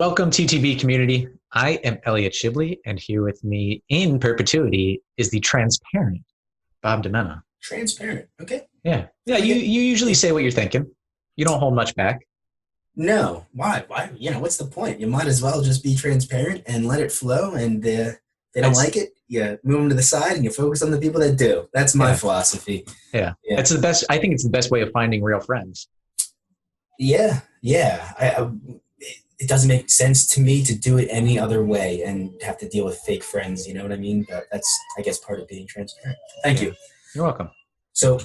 Welcome, TTB community. I am Elliot Shibley, and here with me in perpetuity is the transparent Bob DiMenna. Transparent. Okay. Yeah. You usually say what you're thinking. You don't hold much back. No. Why? Why? What's the point? You might as well just be transparent and let it flow. And they don't It's like it, you move them to the side and you focus on the people that do. That's my yeah, philosophy. yeah. Yeah. It's the best. I think it's the best way of finding real friends. Yeah. Yeah. It doesn't make sense to me to do it any other way and have to deal with fake friends. You know what I mean? But that's, I guess, part of being transparent. Thank Yeah. you. You're welcome. So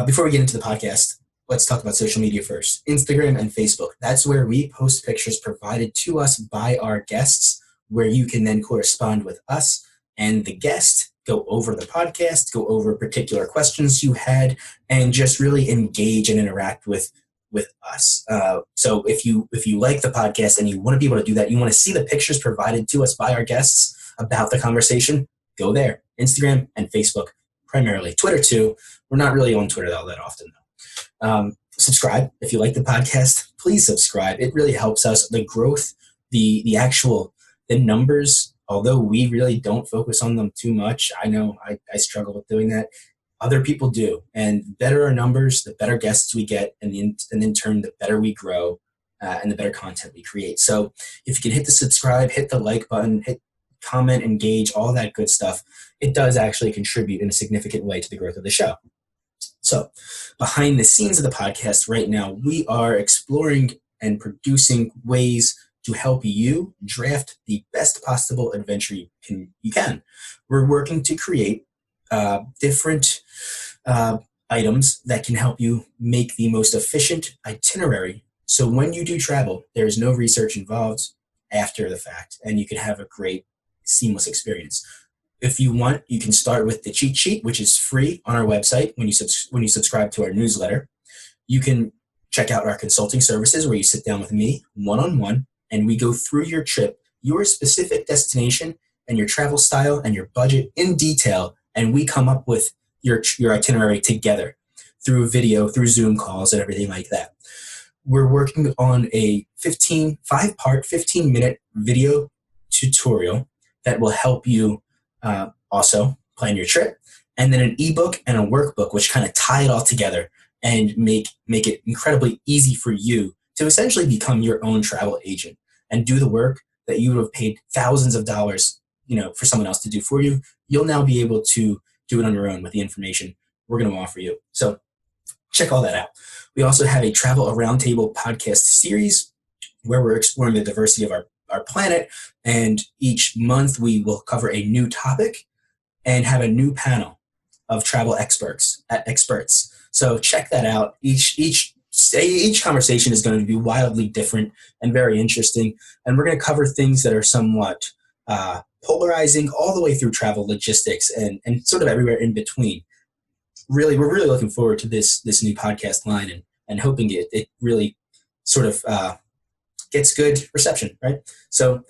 before we get into the podcast, let's talk about social media first. Instagram and Facebook. That's where we post pictures provided to us by our guests, where you can then correspond with us and the guest, go over the podcast, go over particular questions you had, and just really engage and interact with us. So if you like the podcast and you want to be able to do that, you want to see the pictures provided to us by our guests about the conversation, go there. Instagram and Facebook primarily. Twitter too. We're not really on Twitter all that often though. Subscribe if you like the podcast. Please subscribe. It really helps us. The growth, the numbers. Although we really don't focus on them too much, I know I struggle with doing that. Other people do, and the better our numbers, the better guests we get, and in turn, the better we grow, and the better content we create. So, if you can hit the subscribe, hit the like button, hit comment, engage, all that good stuff, it does actually contribute in a significant way to the growth of the show. So, behind the scenes of the podcast right now, we are exploring and producing ways to help you draft the best possible adventure you can. We're working to create different items that can help you make the most efficient itinerary. So when you do travel, there is no research involved after the fact, and you can have a great, seamless experience. If you want, you can start with the cheat sheet, which is free on our website when you subscribe to our newsletter. You can check out our consulting services where you sit down with me one-on-one, and we go through your trip, your specific destination, and your travel style and your budget in detail, and we come up with your itinerary together through video, through Zoom calls, and everything like that. We're working on a 5-part, 15-minute video tutorial that will help you also plan your trip, and then an ebook and a workbook, which kind of tie it all together and make it incredibly easy for you to essentially become your own travel agent and do the work that you would have paid thousands of dollars, for someone else to do for you. You'll now be able to do it on your own with the information we're going to offer you. So check all that out. We also have a Travel Roundtable podcast series where we're exploring the diversity of our planet. And each month we will cover a new topic and have a new panel of travel experts. So check that out. Each conversation is going to be wildly different and very interesting. And we're going to cover things that are somewhat polarizing all the way through travel logistics and sort of everywhere in between. We're really looking forward to this new podcast line and hoping it really sort of gets good reception, right? So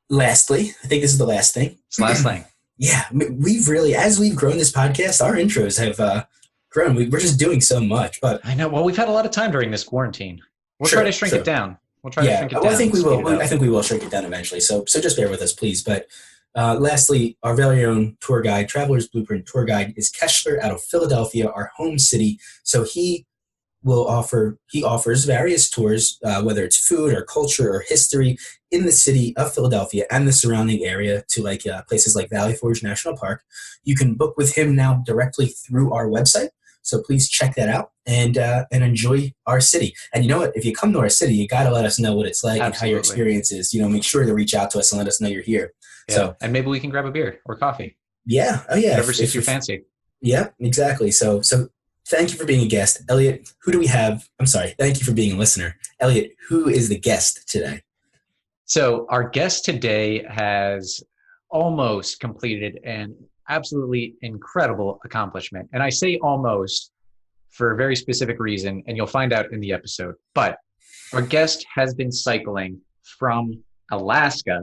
lastly, I think this is the last thing. It's the last thing. Yeah, we've really, as we've grown this podcast, our intros have grown. We're just doing so much. But I know. Well, we've had a lot of time during this quarantine. We'll try to shrink it down. We'll try to shrink it down. I think we will. I think we will shrink it down eventually. So just bear with us, please. But lastly, our very own tour guide, Traveler's Blueprint tour guide, is Keshler out of Philadelphia, our home city. So he offers various tours, whether it's food or culture or history in the city of Philadelphia and the surrounding area to places like Valley Forge National Park. You can book with him now directly through our website. So please check that out and enjoy our city. And you know what? If you come to our city, you got to let us know what it's like. Absolutely. And how your experience is. Make sure to reach out to us and let us know you're here. Yeah. So, and maybe we can grab a beer or coffee. Yeah. Oh, yeah. Whatever suits your fancy. Yeah, exactly. So thank you for being a guest. Elliot, who do we have? I'm sorry. Thank you for being a listener. Elliot, who is the guest today? So our guest today has almost completed an absolutely incredible accomplishment. And I say almost for a very specific reason, and you'll find out in the episode. But our guest has been cycling from Alaska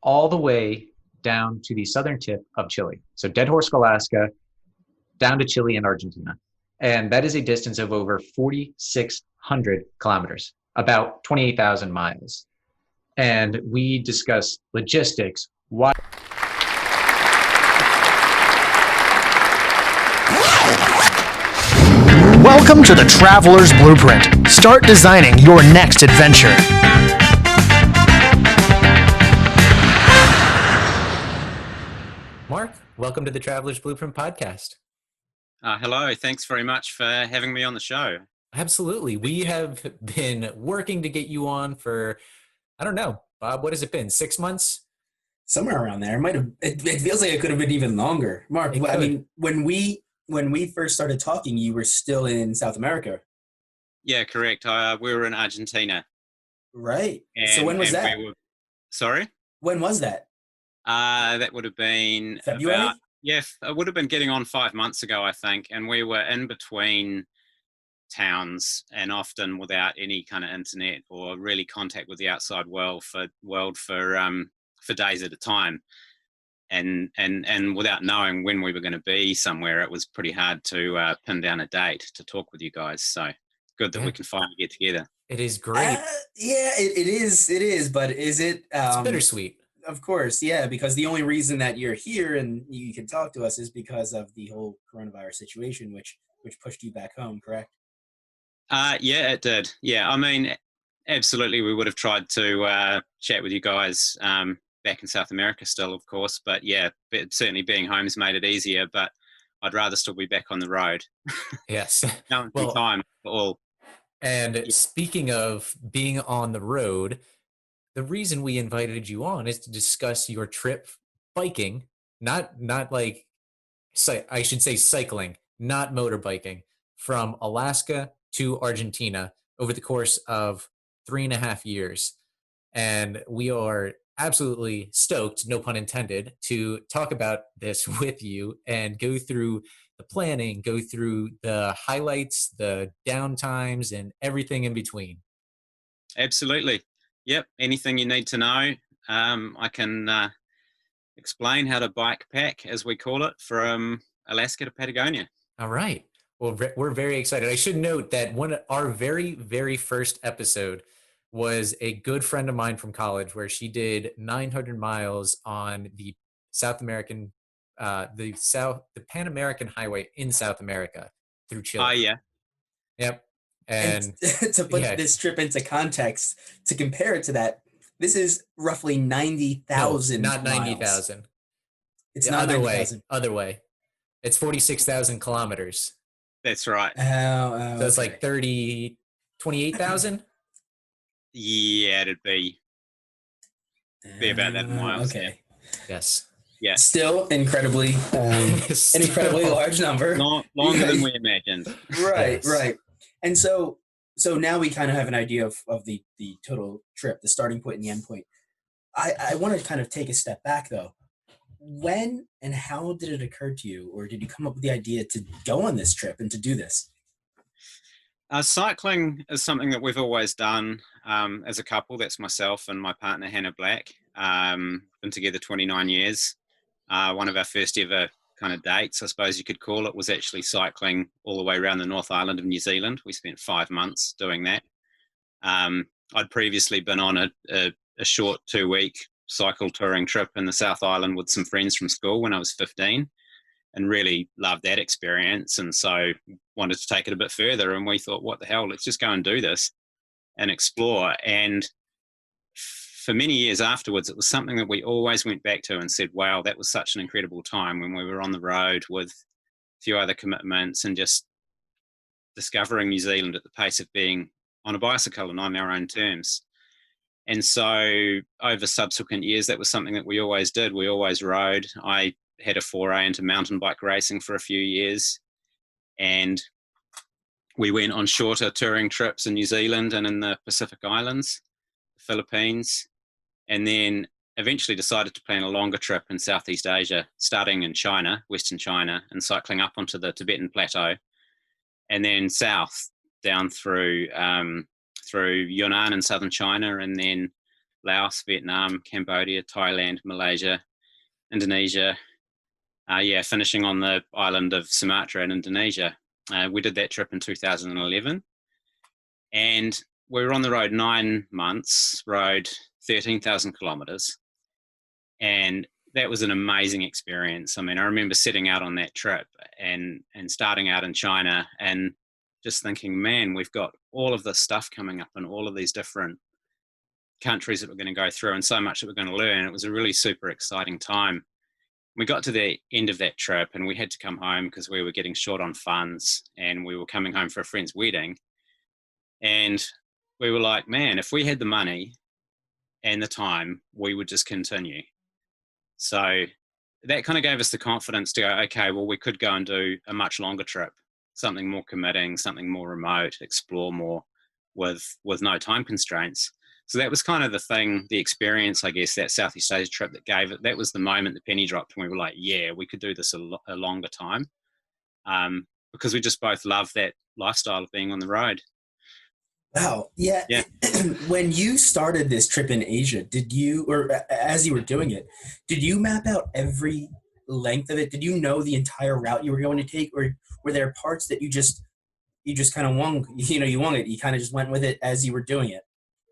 all the way down to the southern tip of Chile. So Dead Horse, Alaska, down to Chile and Argentina. And that is a distance of over 4,600 kilometers. about 28,000 miles. And we discuss logistics, why. Welcome to the Traveler's Blueprint. Start designing your next adventure. Mark, welcome to the Traveler's Blueprint podcast. Hello, thanks very much for having me on the show. Absolutely. We have been working to get you on for, I don't know, Bob, what has it been? 6 months? Somewhere around there. It feels like it could have been even longer. Mark, I mean, when we first started talking, you were still in South America. Yeah, correct. We were in Argentina. Right. So when was that? Sorry? When was that? That would have been February? it would have been getting on 5 months ago, I think. And we were in between towns and often without any kind of internet or really contact with the outside world for days at a time. And without knowing when we were going to be somewhere, it was pretty hard to pin down a date to talk with you guys. So good that we can finally get together. It is great. It is. But is it? It's bittersweet. Of course, yeah, because the only reason that you're here and you can talk to us is because of the whole coronavirus situation, which pushed you back home, correct? Yeah, it did. Yeah, I mean, absolutely, we would have tried to chat with you guys back in South America still, of course. But yeah, certainly being home has made it easier. But I'd rather still be back on the road. Yes. Now, time for all. And speaking of being on the road, the reason we invited you on is to discuss your trip biking, not like, I should say cycling, not motorbiking, from Alaska to Argentina over the course of 3.5 years. And we are absolutely stoked, no pun intended, to talk about this with you and go through the planning, go through the highlights, the downtimes, and everything in between. Absolutely. Yep. Anything you need to know, I can explain how to bike pack, as we call it, from Alaska to Patagonia. All right. Well, we're very excited. I should note that our very, very first episode was a good friend of mine from college, where she did 900 miles on the South American, the Pan American Highway in South America through Chile. Oh, yeah. Yep. And to put this trip into context, to compare it to that, this is roughly 90,000. No, not 90,000. It's not 90,000. Other way. It's 46,000 kilometers. That's right. So it's like 28,000? Yeah, it'd be about that miles. Okay. Yes. Yeah. Still incredibly, an incredibly large number. Longer than we imagined. Right, Yes. right. And so now we kind of have an idea of the total trip, the starting point and the end point. I want to kind of take a step back, though. When and how did it occur to you, or did you come up with the idea to go on this trip and to do this? Cycling is something that we've always done as a couple. That's myself and my partner, Hannah Black. Been together 29 years. One of our first ever kind of dates, I suppose you could call it, was actually cycling all the way around the North Island of New Zealand. We spent 5 months doing that. I'd previously been on a short 2-week cycle touring trip in the South Island with some friends from school when I was 15, and really loved that experience, and so wanted to take it a bit further. And we thought, what the hell, let's just go and do this and explore. And for many years afterwards, it was something that we always went back to and said, wow, that was such an incredible time when we were on the road with a few other commitments and just discovering New Zealand at the pace of being on a bicycle and on our own terms. And so over subsequent years, that was something that we always did. We always rode. I had a foray into mountain bike racing for a few years, and we went on shorter touring trips in New Zealand and in the Pacific Islands, the Philippines, and then eventually decided to plan a longer trip in Southeast Asia, starting in China, Western China, and cycling up onto the Tibetan Plateau, and then south down through Yunnan in southern China, and then Laos, Vietnam, Cambodia, Thailand, Malaysia, Indonesia, finishing on the island of Sumatra in Indonesia. We did that trip in 2011. And we were on the road 9 months, rode 13,000 kilometers, and that was an amazing experience. I mean, I remember setting out on that trip and starting out in China and just thinking, man, we've got all of this stuff coming up in all of these different countries that we're going to go through and so much that we're going to learn. It was a really super exciting time. We got to the end of that trip and we had to come home because we were getting short on funds and we were coming home for a friend's wedding. And we were like, man, if we had the money and the time, we would just continue. So that kind of gave us the confidence to go, okay, well, we could go and do a much longer trip, something more committing, something more remote, explore more with no time constraints. So that was kind of the thing, the experience, I guess, that Southeast Asia trip that gave it. That was the moment the penny dropped and we were like, yeah, we could do this a longer time, because we just both love that lifestyle of being on the road. Wow. Yeah. Yeah. When you started this trip in Asia, did you, or as you were doing it, did you map out every length of it? Did you know the entire route you were going to take, or were there parts that you just kind of wung it? You kind of just went with it as you were doing it.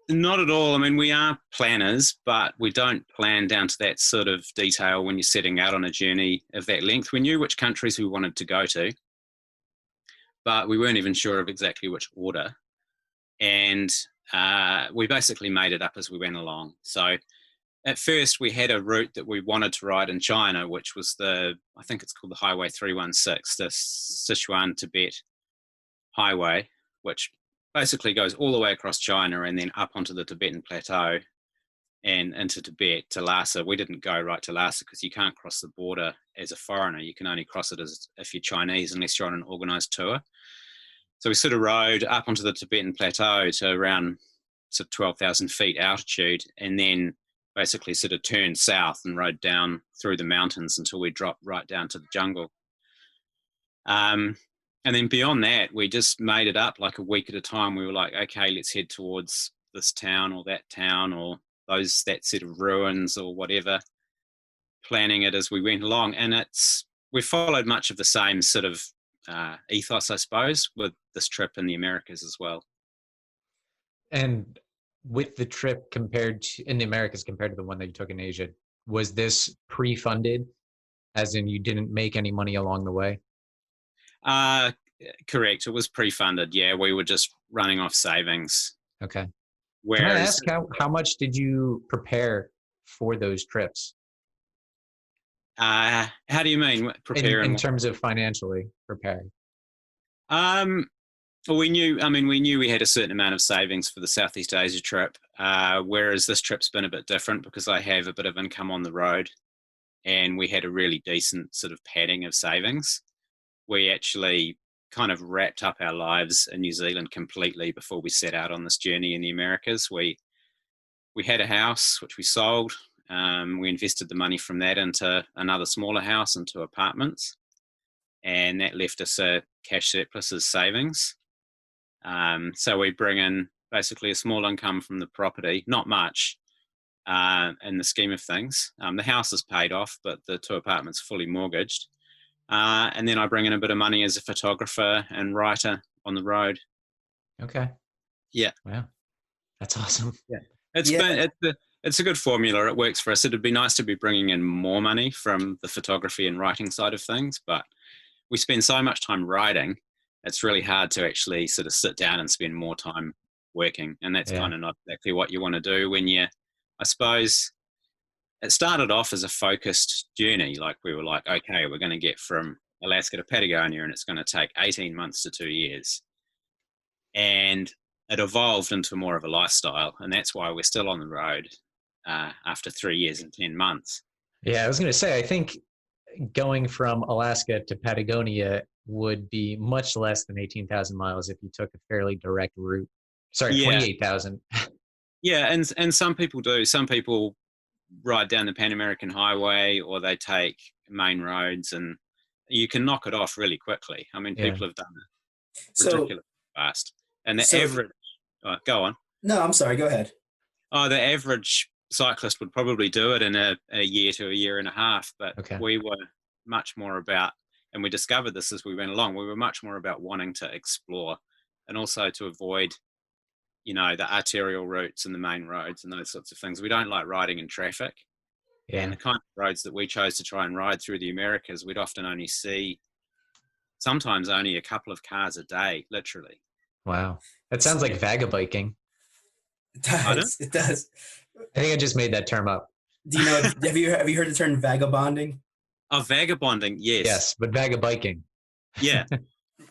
Not at all. I mean, we are planners, but we don't plan down to that sort of detail when you're setting out on a journey of that length. We knew which countries we wanted to go to, but we weren't even sure of exactly which order. And we basically made it up as we went along. So at first we had a route that we wanted to ride in China, which was I think it's called the Highway 316, the Sichuan Tibet Highway, which basically goes all the way across China and then up onto the Tibetan Plateau and into Tibet to Lhasa. We didn't go right to Lhasa because you can't cross the border as a foreigner. You can only cross it if you're Chinese, unless you're on an organized tour. So we sort of rode up onto the Tibetan Plateau to around sort of 12,000 feet altitude, and then basically sort of turned south and rode down through the mountains until we dropped right down to the jungle. And then beyond that, we just made it up like a week at a time. We were like, okay, let's head towards this town or that town or that set of ruins or whatever, planning it as we went along. And we followed much of the same sort of ethos, I suppose, with this trip in the Americas as well. And with the trip in the Americas compared to the one that you took in Asia, was this pre-funded, as in you didn't make any money along the way? Correct. It was pre-funded. Yeah, we were just running off savings. Okay. Whereas, can I ask how much did you prepare for those trips? How do you mean preparing? In terms of financially preparing? We knew we had a certain amount of savings for the Southeast Asia trip, whereas this trip's been a bit different because I have a bit of income on the road and we had a really decent sort of padding of savings. We actually kind of wrapped up our lives in New Zealand completely before we set out on this journey in the Americas. We had a house, which we sold. We invested the money from that into another smaller house, into apartments, and that left us a cash surplus as savings. So we bring in basically a small income from the property, not much in the scheme of things. The house is paid off, but the 2 apartments are fully mortgaged. And then I bring in a bit of money as a photographer and writer on the road. Okay. Yeah. Wow. That's awesome. Yeah. It's a good formula. It works for us. It'd be nice to be bringing in more money from the photography and writing side of things, but we spend so much time writing, it's really hard to actually sort of sit down and spend more time working. And that's kind of not exactly what you want to do when I suppose, it started off as a focused journey. Like we were like, okay, we're going to get from Alaska to Patagonia and it's going to take 18 months to 2 years. And it evolved into more of a lifestyle. And that's why we're still on the road after 3 years and 10 months. Yeah, I was going to say, I think going from Alaska to Patagonia would be much less than 18,000 miles if you took a fairly direct route. Sorry, 28,000. Yeah, and some people do. Some people ride down the Pan American Highway or they take main roads, and you can knock it off really quickly. I mean, people have done it ridiculously fast. And the average... Oh, go on. No, I'm sorry. Go ahead. Oh, the average cyclist would probably do it in a year to a year and a half, but we were much more about, and we discovered this as we went along, we were much more about wanting to explore and also to avoid the arterial routes and the main roads and those sorts of things. We don't like riding in traffic. Yeah. And the kind of roads that we chose to try and ride through the Americas, we'd often only see sometimes only a couple of cars a day, literally. Wow. That sounds like vagabiking. It Pardon? does. It does. I think I just made that term up. Do you know? Have you heard the term vagabonding? Oh, vagabonding, yes. Yes, but vagabiking. Yeah,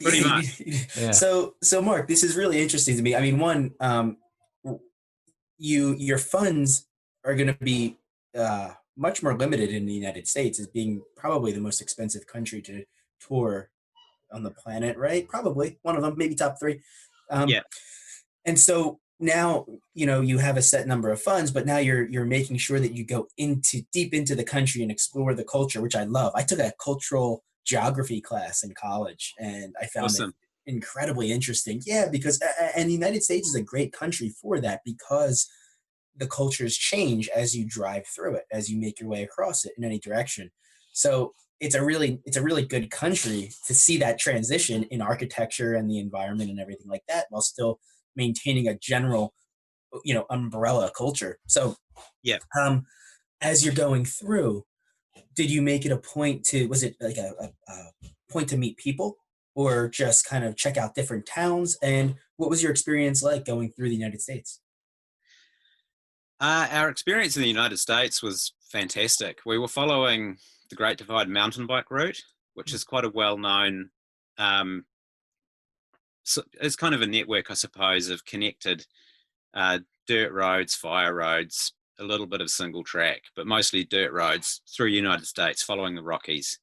pretty much. Yeah. So Mark, this is really interesting to me. I mean, one, your funds are going to be much more limited in the United States, as being probably the most expensive country to tour on the planet, right? Probably one of them, maybe top three. Yeah. And so now, you have a set number of funds, but now you're making sure that you go deep into the country and explore the culture, which I love. I took a cultural geography class in college, and I found Awesome. it incredibly interesting. Yeah, because and the United States is a great country for that, because the cultures change as you drive through it, as you make your way across it in any direction. So it's a really good country to see that transition in architecture and the environment and everything like that, while still maintaining a general, umbrella culture. So, Yeah. As you're going through, did you make it a point to, was it like a point to meet people, or just kind of check out different towns? And what was your experience like going through the United States? Our experience in the United States was fantastic. We were following the Great Divide mountain bike route, which is quite a well-known, it's kind of a network, I suppose, of connected dirt roads, fire roads, a little bit of single track, but mostly dirt roads through the United States, following the Rockies.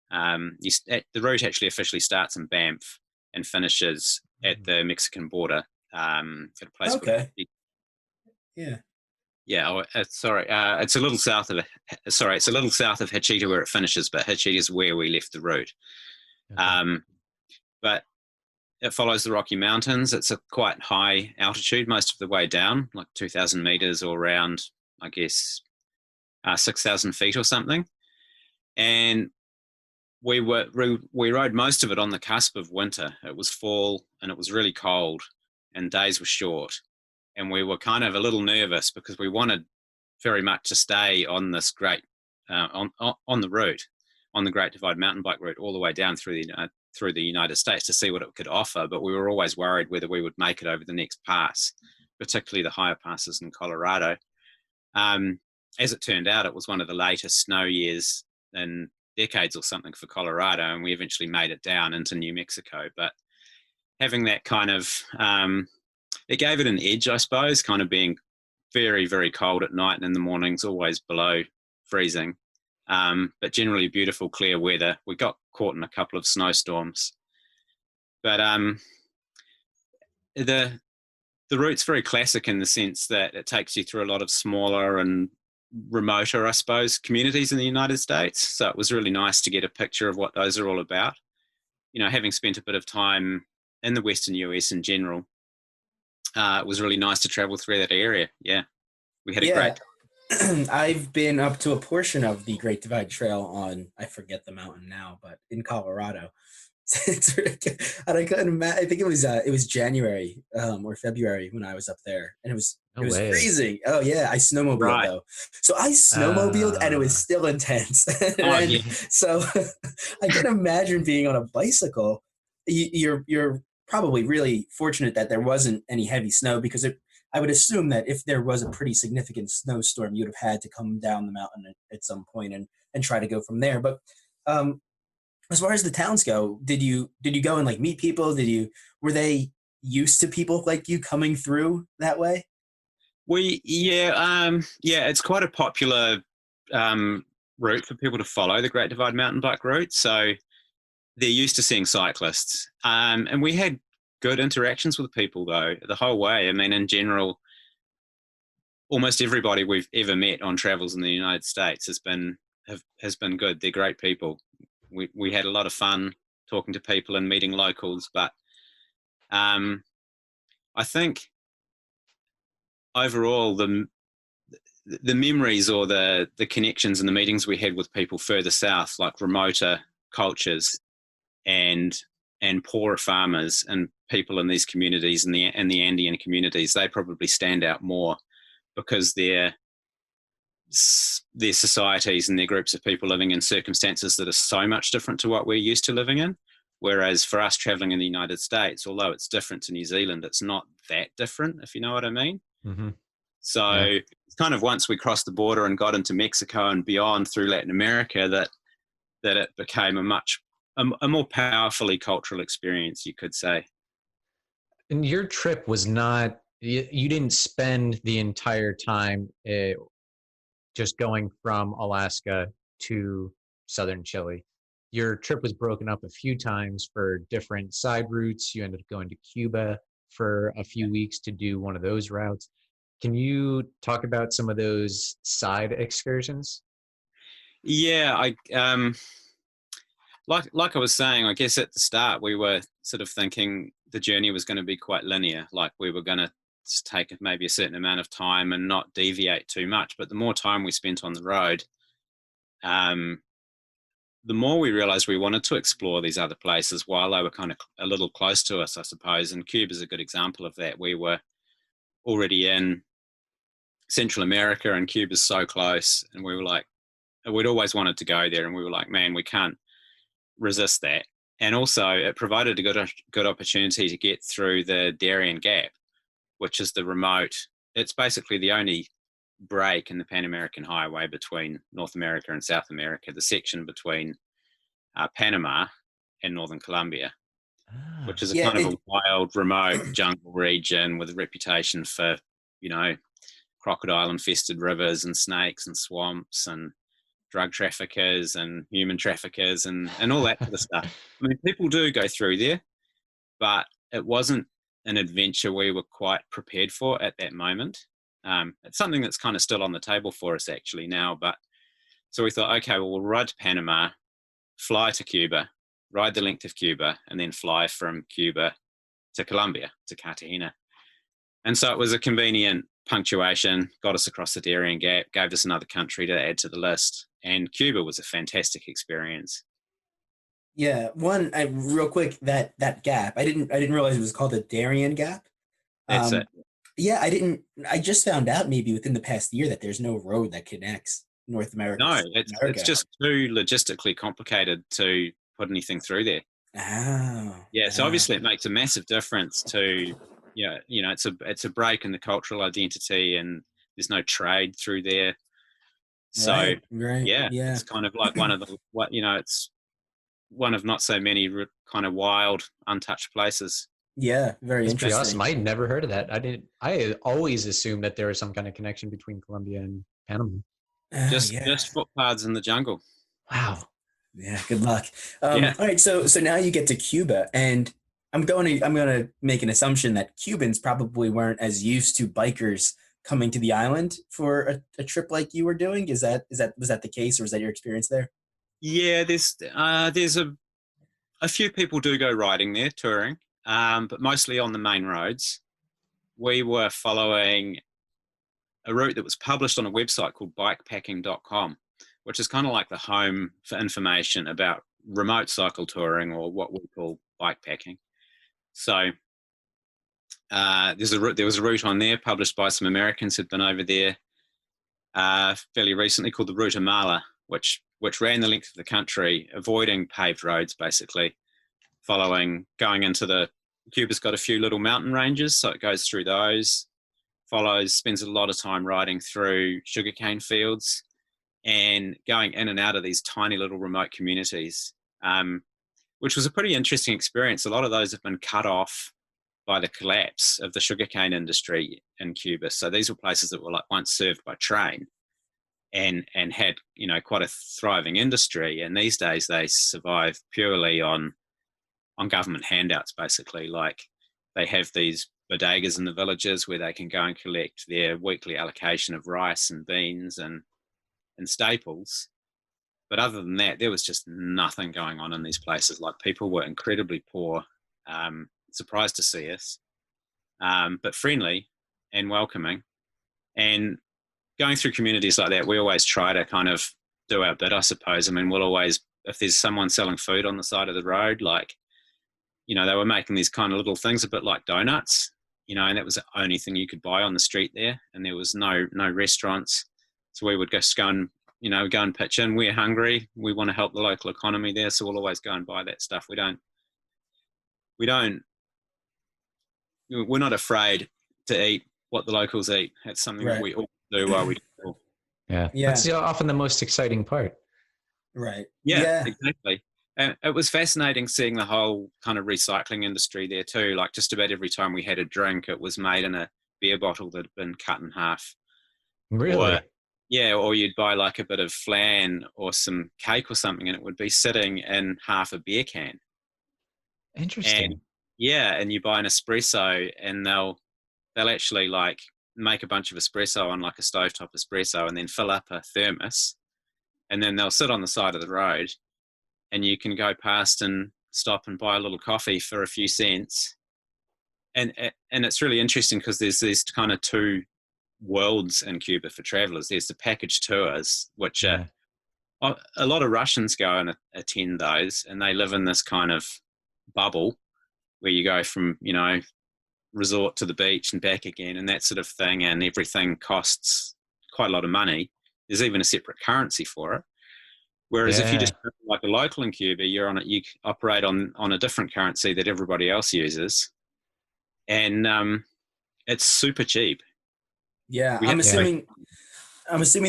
The route actually officially starts in Banff and finishes at the Mexican border at a place called. Yeah. Yeah, sorry. It's a little south of Hachita where it finishes, but Hachita is where we left the route. Okay. But it follows the Rocky Mountains. It's a quite high altitude most of the way down, like 2,000 meters, or around, I guess, 6,000 feet or something. And we rode most of it on the cusp of winter. It was fall and it was really cold, and days were short. And we were kind of a little nervous because we wanted very much to stay on this great, on the route, on the Great Divide mountain bike route, all the way down through the United States to see what it could offer. But we were always worried whether we would make it over the next pass, particularly the higher passes in Colorado. As it turned out, it was one of the latest snow years in decades or something for Colorado, and we eventually made it down into New Mexico. But having that kind of it gave it an edge, I suppose, kind of being very, very cold at night, and in the mornings always below freezing. But generally beautiful, clear weather. We got caught in a couple of snowstorms. But the route's very classic in the sense that it takes you through a lot of smaller and remoter, I suppose, communities in the United States. So it was really nice to get a picture of what those are all about. Having spent a bit of time in the Western US in general, it was really nice to travel through that area. Yeah, we had a great time. I've been up to a portion of the Great Divide Trail on, I forget the mountain now, but in Colorado. It's ridiculous. And I couldn't imagine. I think it was January or February when I was up there, and it was way. freezing. Oh yeah, I snowmobiled though. So I snowmobiled, and it was still intense. Yeah. So I can imagine being on a bicycle. You're probably really fortunate that there wasn't any heavy snow, because I would assume that if there was a pretty significant snowstorm, you'd have had to come down the mountain at some point and try to go from there. But as far as the towns go, did you go and like meet people? Were they used to people like you coming through that way? It's quite a popular route for people to follow, the Great Divide mountain bike route. So they're used to seeing cyclists. And we had good interactions with people though, the whole way. I mean, in general, almost everybody we've ever met on travels in the United States has been good. They're great people. We had a lot of fun talking to people and meeting locals, but I think overall the memories or the connections and the meetings we had with people further south, like remoter cultures, and and poorer farmers and people in these communities and the Andean communities, they probably stand out more because their societies and their groups of people living in circumstances that are so much different to what we're used to living in. Whereas for us traveling in the United States, although it's different to New Zealand, it's not that different, if you know what I mean. Mm-hmm. So Yeah. it's kind of once we crossed the border and got into Mexico and beyond through Latin America that it became a more powerfully cultural experience, you could say. And your trip was not, you didn't spend the entire time just going from Alaska to southern Chile. Your trip was broken up a few times for different side routes. You ended up going to Cuba for a few weeks to do one of those routes. Can you talk about some of those side excursions? Yeah, like I was saying, I guess at the start we were sort of thinking the journey was going to be quite linear, like we were going to take maybe a certain amount of time and not deviate too much. But the more time we spent on the road, the more we realized we wanted to explore these other places while they were kind of a little close to us, I suppose. And Cuba is a good example of that. We were already in Central America and Cuba's so close. And we were like, we'd always wanted to go there. And we were like, man, we can't resist that. And also it provided a good opportunity to get through the Darien Gap, which is the remote, it's basically the only break in the Pan American Highway between North America and South America, the section between Panama and Northern Colombia, which is a kind of a wild, remote jungle region with a reputation for, crocodile-infested rivers and snakes and swamps and drug traffickers and human traffickers and all that sort of stuff. I mean, people do go through there, but it wasn't an adventure we were quite prepared for at that moment. It's something that's kind of still on the table for us actually now, but so we thought, okay, well, we'll ride to Panama, fly to Cuba, ride the length of Cuba, and then fly from Cuba to Colombia, to Cartagena. And so it was a convenient punctuation, got us across the Darien Gap, gave us another country to add to the list, and Cuba was a fantastic experience. Yeah, real quick, that gap, I didn't realize it was called the Darien Gap. That's it. Yeah, I just found out maybe within the past year that there's no road that connects North America. No, it's just too logistically complicated to put anything through there. Oh. Yeah, so obviously it makes a massive difference to, it's a break in the cultural identity and there's no trade through there. So, right. Yeah, it's kind of like one of the, it's one of not so many kind of wild, untouched places. Yeah, very That's interesting. pretty awesome. I had never heard of that. I always assumed that there was some kind of connection between Colombia and Panama. Just footpaths in the jungle. Wow. Yeah, good luck. Yeah. All right, so now you get to Cuba, and I'm gonna make an assumption that Cubans probably weren't as used to bikers coming to the island for a trip like you were doing. Was that the case, or was that your experience there? Yeah, there's a few people do go riding there, touring, but mostly on the main roads. We were following a route that was published on a website called bikepacking.com, which is kind of like the home for information about remote cycle touring, or what we call bikepacking. So there was a route on there published by some Americans who'd been over there fairly recently, called the Ruta Mala, which ran the length of the country, avoiding paved roads, basically, going into Cuba's got a few little mountain ranges, so it goes through those, spends a lot of time riding through sugarcane fields and going in and out of these tiny little remote communities, which was a pretty interesting experience. A lot of those have been cut off by the collapse of the sugarcane industry in Cuba. So these were places that were like once served by train and had, quite a thriving industry. And these days they survive purely on government handouts, basically. Like they have these bodegas in the villages where they can go and collect their weekly allocation of rice and beans and staples. But other than that, there was just nothing going on in these places. Like, people were incredibly poor, surprised to see us, but friendly and welcoming. And going through communities like that, we always try to kind of do our bit, I suppose. I mean, we'll always, if there's someone selling food on the side of the road, like, they were making these kind of little things a bit like donuts, and that was the only thing you could buy on the street there, and there was no restaurants. So we would just go and pitch in. We're hungry. We want to help the local economy there, so we'll always go and buy that stuff. We're not afraid to eat what the locals eat. That's something that we all do while we do. Yeah. That's often the most exciting part. Right. Yeah, exactly. And it was fascinating seeing the whole kind of recycling industry there too. Like just about every time we had a drink, it was made in a beer bottle that had been cut in half. Really? Or you'd buy like a bit of flan or some cake or something, and it would be sitting in half a beer can. Interesting. And you buy an espresso, and they'll actually like make a bunch of espresso on like a stovetop espresso, and then fill up a thermos, and then they'll sit on the side of the road, and you can go past and stop and buy a little coffee for a few cents. And it's really interesting because there's these kind of two worlds in Cuba for travelers. There's the package tours, which a lot of Russians go and attend those, and they live in this kind of bubble where you go from, resort to the beach and back again and that sort of thing, and everything costs quite a lot of money. There's even a separate currency for it. Whereas if you just like a local in Cuba, you operate on a different currency that everybody else uses, and it's super cheap. Yeah, I'm assuming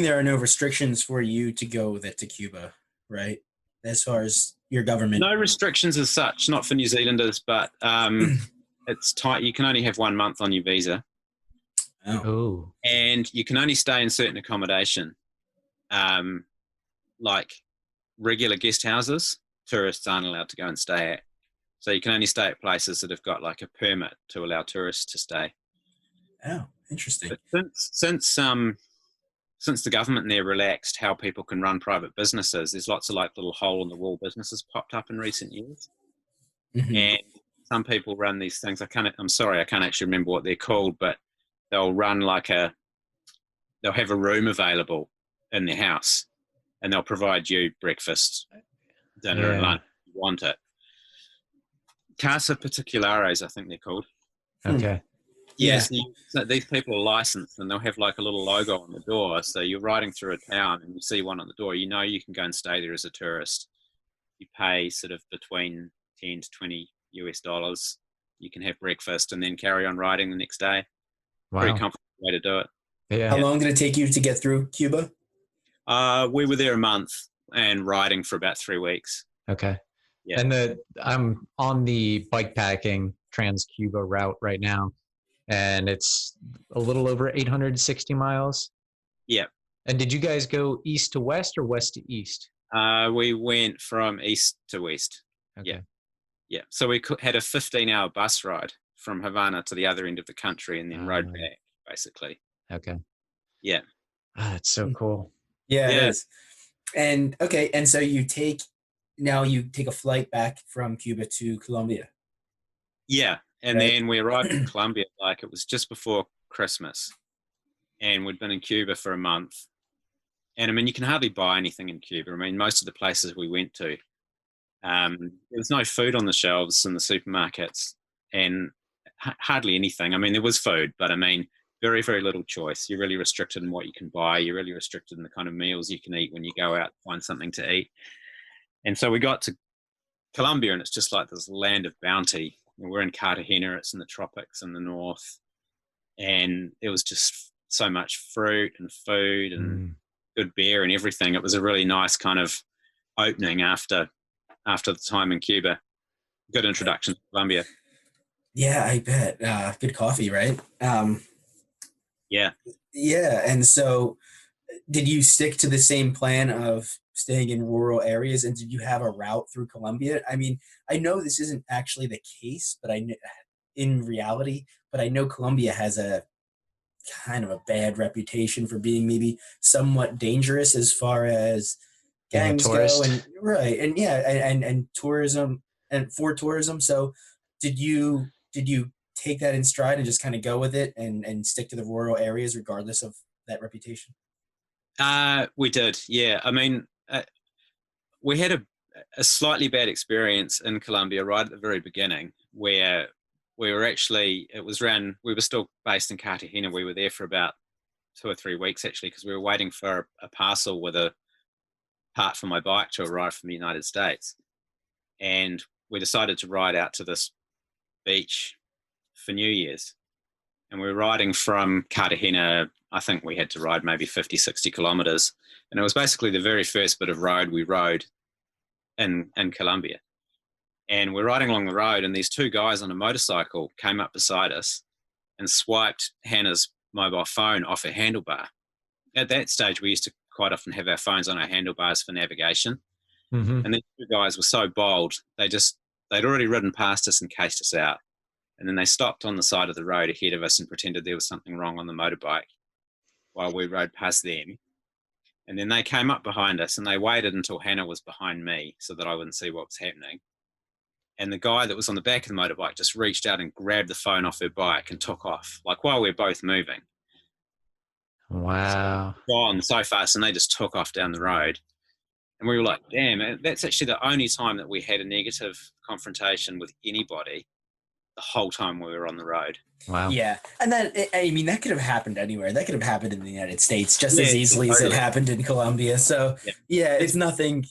there are no restrictions for you to go to Cuba, right? As far as your government. No restrictions as such, not for New Zealanders, but it's tight. You can only have 1 month on your visa. Oh. And you can only stay in certain accommodation, like regular guest houses. Tourists aren't allowed to go and stay at. So you can only stay at places that have got like a permit to allow tourists to stay. Oh, interesting. But since the government there relaxed how people can run private businesses, there's lots of like little hole in the wall businesses popped up in recent years. Mm-hmm. And some people run these things. I'm sorry, I can't actually remember what they're called, but they'll run they'll have a room available in their house, and they'll provide you breakfast, dinner, and lunch if you want it. Casa Particulares, I think they're called. Okay. Yes, so these people are licensed, and they'll have like a little logo on the door. So you're riding through a town and you see one on the door, you can go and stay there as a tourist. You pay sort of between 10 to 20 US dollars. You can have breakfast and then carry on riding the next day. Wow. Pretty comfortable way to do it. Yeah. How long did it take you to get through Cuba? We were there a month and riding for about 3 weeks. Okay. Yeah. And I'm on the bikepacking Trans-Cuba route right now, and it's a little over 860 miles. Yeah. And did you guys go east to west or west to east? We went from east to west. Okay. Yeah. So we had a 15-hour bus ride from Havana to the other end of the country, and then rode back, basically. Okay. Yeah. That's so cool. Yeah, it is. And okay, and so you take a flight back from Cuba to Colombia. Yeah. And then we arrived in Colombia, like it was just before Christmas, and we'd been in Cuba for a month. And I mean, you can hardly buy anything in Cuba. I mean, most of the places we went to, there was no food on the shelves in the supermarkets, and hardly anything. I mean, there was food, but I mean, very, very little choice. You're really restricted in what you can buy. You're really restricted in the kind of meals you can eat when you go out and find something to eat. And so we got to Colombia, and it's just like this land of bounty. We're in Cartagena, it's in the tropics in the north, and it was just so much fruit and food and good beer and everything. It was a really nice kind of opening after the time in Cuba. Good introduction to Colombia. Yeah, I bet. Good coffee, right? Yeah. Yeah, and so did you stick to the same plan of staying in rural areas, and did you have a route through Colombia? I mean, I know this isn't actually the case, but in reality, but I know Colombia has a kind of a bad reputation for being maybe somewhat dangerous as far as gangs go, and and tourism and for tourism. So did you take that in stride and just kind of go with it and stick to the rural areas regardless of that reputation? We did, yeah. I mean, we had a slightly bad experience in Colombia right at the very beginning, where we were actually, we were still based in Cartagena. We were there for about 2 or 3 weeks actually, because we were waiting for a parcel with a part for my bike to arrive from the United States. And we decided to ride out to this beach for New Year's. And we were riding from Cartagena. I think we had to ride maybe 50, 60 kilometers. And it was basically the very first bit of road we rode in Colombia. And we're riding along the road, and these two guys on a motorcycle came up beside us and swiped Hannah's mobile phone off a handlebar. At that stage, we used to quite often have our phones on our handlebars for navigation. Mm-hmm. And these two guys were so bold, they'd already ridden past us and cased us out. And then they stopped on the side of the road ahead of us and pretended there was something wrong on the motorbike while we rode past them. And then they came up behind us, and they waited until Hannah was behind me so that I wouldn't see what was happening. And the guy that was on the back of the motorbike just reached out and grabbed the phone off her bike and took off, like while we were both moving. Wow. Gone so fast, and they just took off down the road. And we were like, damn, that's actually the only time that we had a negative confrontation with anybody the whole time we were on the road. Wow. Yeah. And that could have happened anywhere. That could have happened in the United States just Yeah, as easily totally. as it happened in Colombia. So Yeah. it's nothing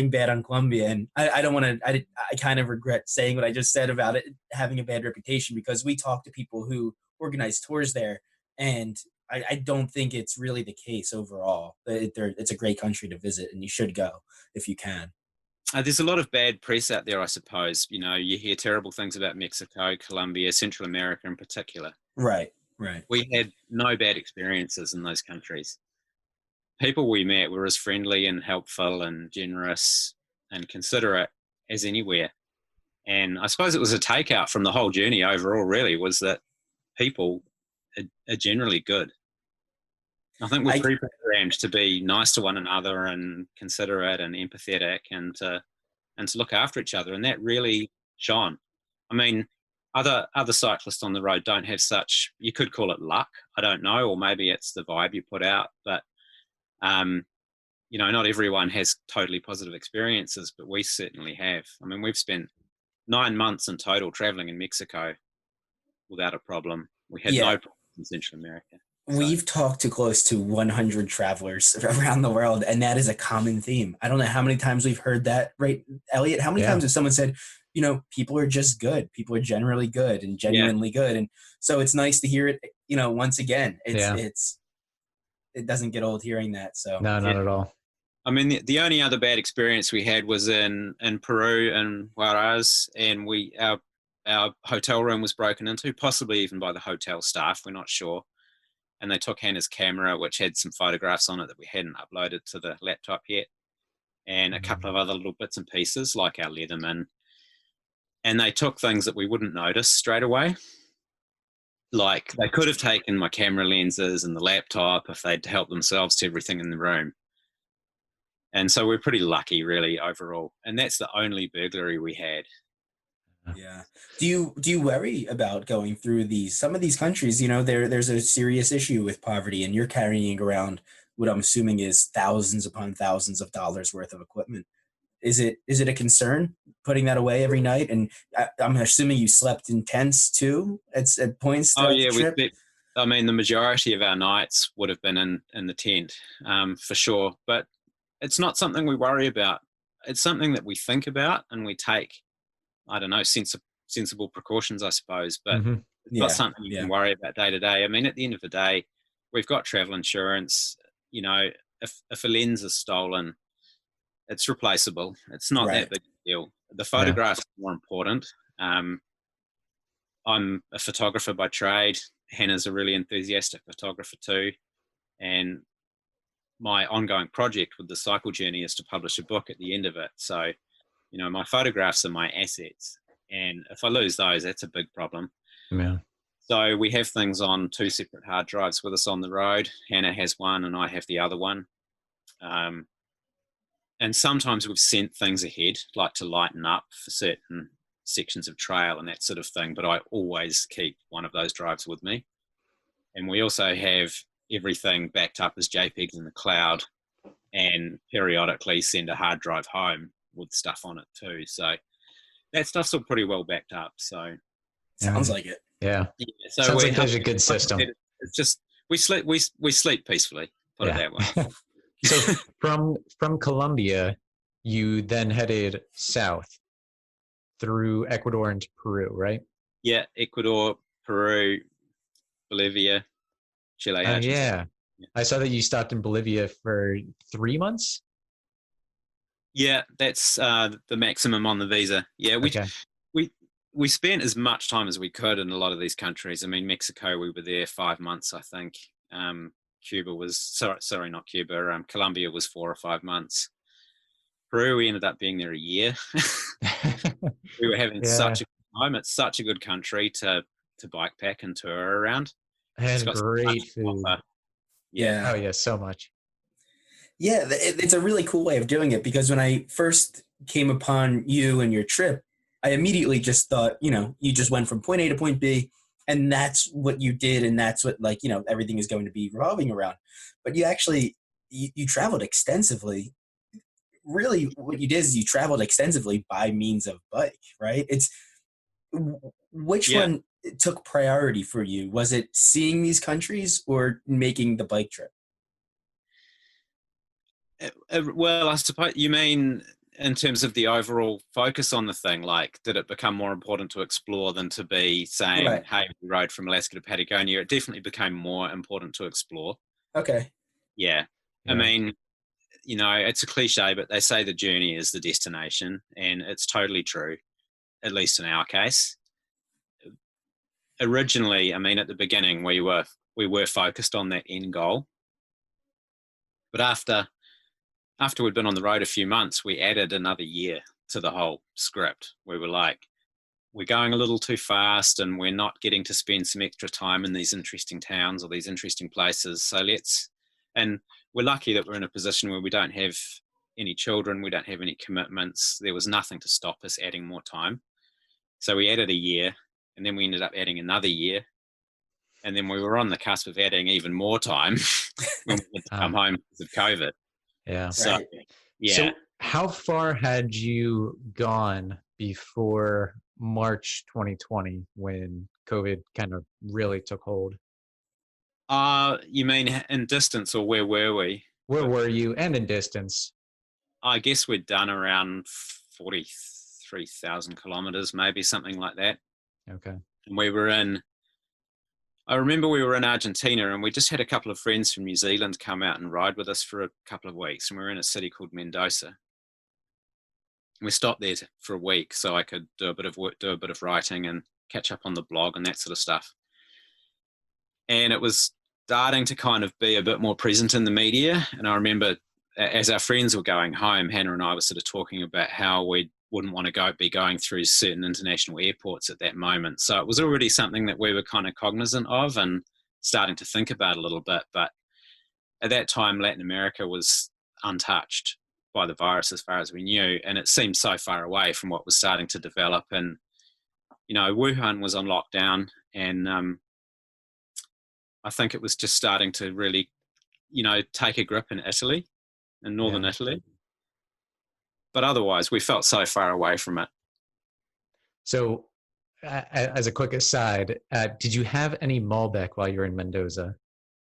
bad on Colombia. And I don't want to, I kind of regret saying what I just said about it having a bad reputation, because we talk to people who organize tours there, and I don't think it's really the case overall. It's a great country to visit, and you should go if you can. There's a lot of bad press out there, I suppose. You know, you hear terrible things about Mexico, Colombia, Central America in particular. Right. We had no bad experiences in those countries. People we met were as friendly and helpful and generous and considerate as anywhere. And I suppose it was a takeout from the whole journey overall, really, was that people are generally good. I think we're pre-programmed to be nice to one another and considerate and empathetic and to look after each other, and that really shone. I mean, other cyclists on the road don't have such, you could call it luck, I don't know, or maybe it's the vibe you put out, but you know, not everyone has totally positive experiences, but we certainly have. I mean, we've spent 9 months in total traveling in Mexico without a problem. We had no problems in Central America. We've talked to close to 100 travelers around the world, and that is a common theme. I don't know how many times we've heard that, right, Elliot? How many times has someone said, you know, people are just good. People are generally good and genuinely good. And so it's nice to hear it, you know, once again. It doesn't get old hearing that. So No, not at all. I mean, the only other bad experience we had was in Peru and Juarez, and our hotel room was broken into, possibly even by the hotel staff. We're not sure. And they took Hannah's camera, which had some photographs on it that we hadn't uploaded to the laptop yet, and a couple of other little bits and pieces like our Leatherman. And they took things that we wouldn't notice straight away. Like they could have taken my camera lenses and the laptop if they'd helped themselves to everything in the room. And so we're pretty lucky, really, overall. And that's the only burglary we had. Yeah. Do you worry about going through some of these countries? You know, there's a serious issue with poverty, and you're carrying around what I'm assuming is thousands upon thousands of dollars worth of equipment. Is it a concern putting that away every night? And I'm assuming you slept in tents too at points. Oh yeah, I mean, the majority of our nights would have been in the tent, for sure. But it's not something we worry about. It's something that we think about and we take, I don't know, sensible precautions, I suppose. But it's not something you can worry about day to day. I mean, at the end of the day, we've got travel insurance. You know, if a lens is stolen, it's replaceable. It's not that big a deal. The photographs are more important. I'm a photographer by trade. Hannah's a really enthusiastic photographer too. And my ongoing project with the cycle journey is to publish a book at the end of it. So, you know, my photographs are my assets. And if I lose those, that's a big problem. Yeah. So we have things on 2 separate hard drives with us on the road. Hannah has one and I have the other one. And sometimes we've sent things ahead, like to lighten up for certain sections of trail and that sort of thing. But I always keep one of those drives with me. And we also have everything backed up as JPEGs in the cloud, and periodically send a hard drive home with stuff on it too. So that stuff's all pretty well backed up. So Sounds like it. Yeah. yeah, so Sounds we like there's a good system. It's just we sleep peacefully. Put it Yeah. that way. So from Colombia, you then headed south through Ecuador into Peru, right? Yeah, Ecuador, Peru, Bolivia, Chile, Oh Argentina. yeah. I saw that you stopped in Bolivia for 3 months. Yeah, that's the maximum on the visa. Yeah, Okay. we spent as much time as we could in a lot of these countries. I mean, Mexico, we were there 5 months, I think. Cuba was sorry, not Cuba. Colombia was 4 or 5 months. Peru, we ended up being there a year. We were having Yeah. such a good time. It's such a good country to bikepack and tour around. It's And got so great much to food. offer. Yeah. Oh yeah, so much. Yeah, it's a really cool way of doing it, because when I first came upon you and your trip, I immediately just thought, you just went from point A to point B, and that's what you did, and that's what, everything is going to be revolving around. But you actually, you traveled extensively. Really, what you did is you traveled extensively by means of bike, right? Which Yeah. one took priority for you? Was it seeing these countries or making the bike trip? Well, I suppose you mean in terms of the overall focus on the thing. Like, did it become more important to explore than to be saying, Right. "Hey, we rode from Alaska to Patagonia"? It definitely became more important to explore. Okay. Yeah. I Yeah. mean, it's a cliche, but they say the journey is the destination, and it's totally true, at least in our case. Originally, I mean, at the beginning, we were focused on that end goal, but after we'd been on the road a few months, we added another year to the whole script. We were like, we're going a little too fast, and we're not getting to spend some extra time in these interesting towns or these interesting places. So and we're lucky that we're in a position where we don't have any children, we don't have any commitments. There was nothing to stop us adding more time. So we added a year, and then we ended up adding another year. And then we were on the cusp of adding even more time when we had to come home because of COVID. Yeah. So, Right. yeah. So how far had you gone before March 2020 when COVID kind of really took hold? You mean in distance, or where were we? Where were you, and in distance? I guess we'd done around 43,000 kilometers, maybe something like that. Okay. And I remember we were in Argentina, and we just had a couple of friends from New Zealand come out and ride with us for a couple of weeks. And we were in a city called Mendoza. And we stopped there for a week so I could do a bit of work, do a bit of writing, and catch up on the blog and that sort of stuff. And it was starting to kind of be a bit more present in the media. And I remember as our friends were going home, Hannah and I were sort of talking about how we wouldn't want to be going through certain international airports at that moment. So it was already something that we were kind of cognizant of and starting to think about a little bit. But at that time, Latin America was untouched by the virus as far as we knew. And it seemed so far away from what was starting to develop. And, Wuhan was on lockdown, and I think it was just starting to really, take a grip in Italy, in northern Italy. But otherwise, we felt so far away from it. So as a quick aside, did you have any Malbec while you were in Mendoza?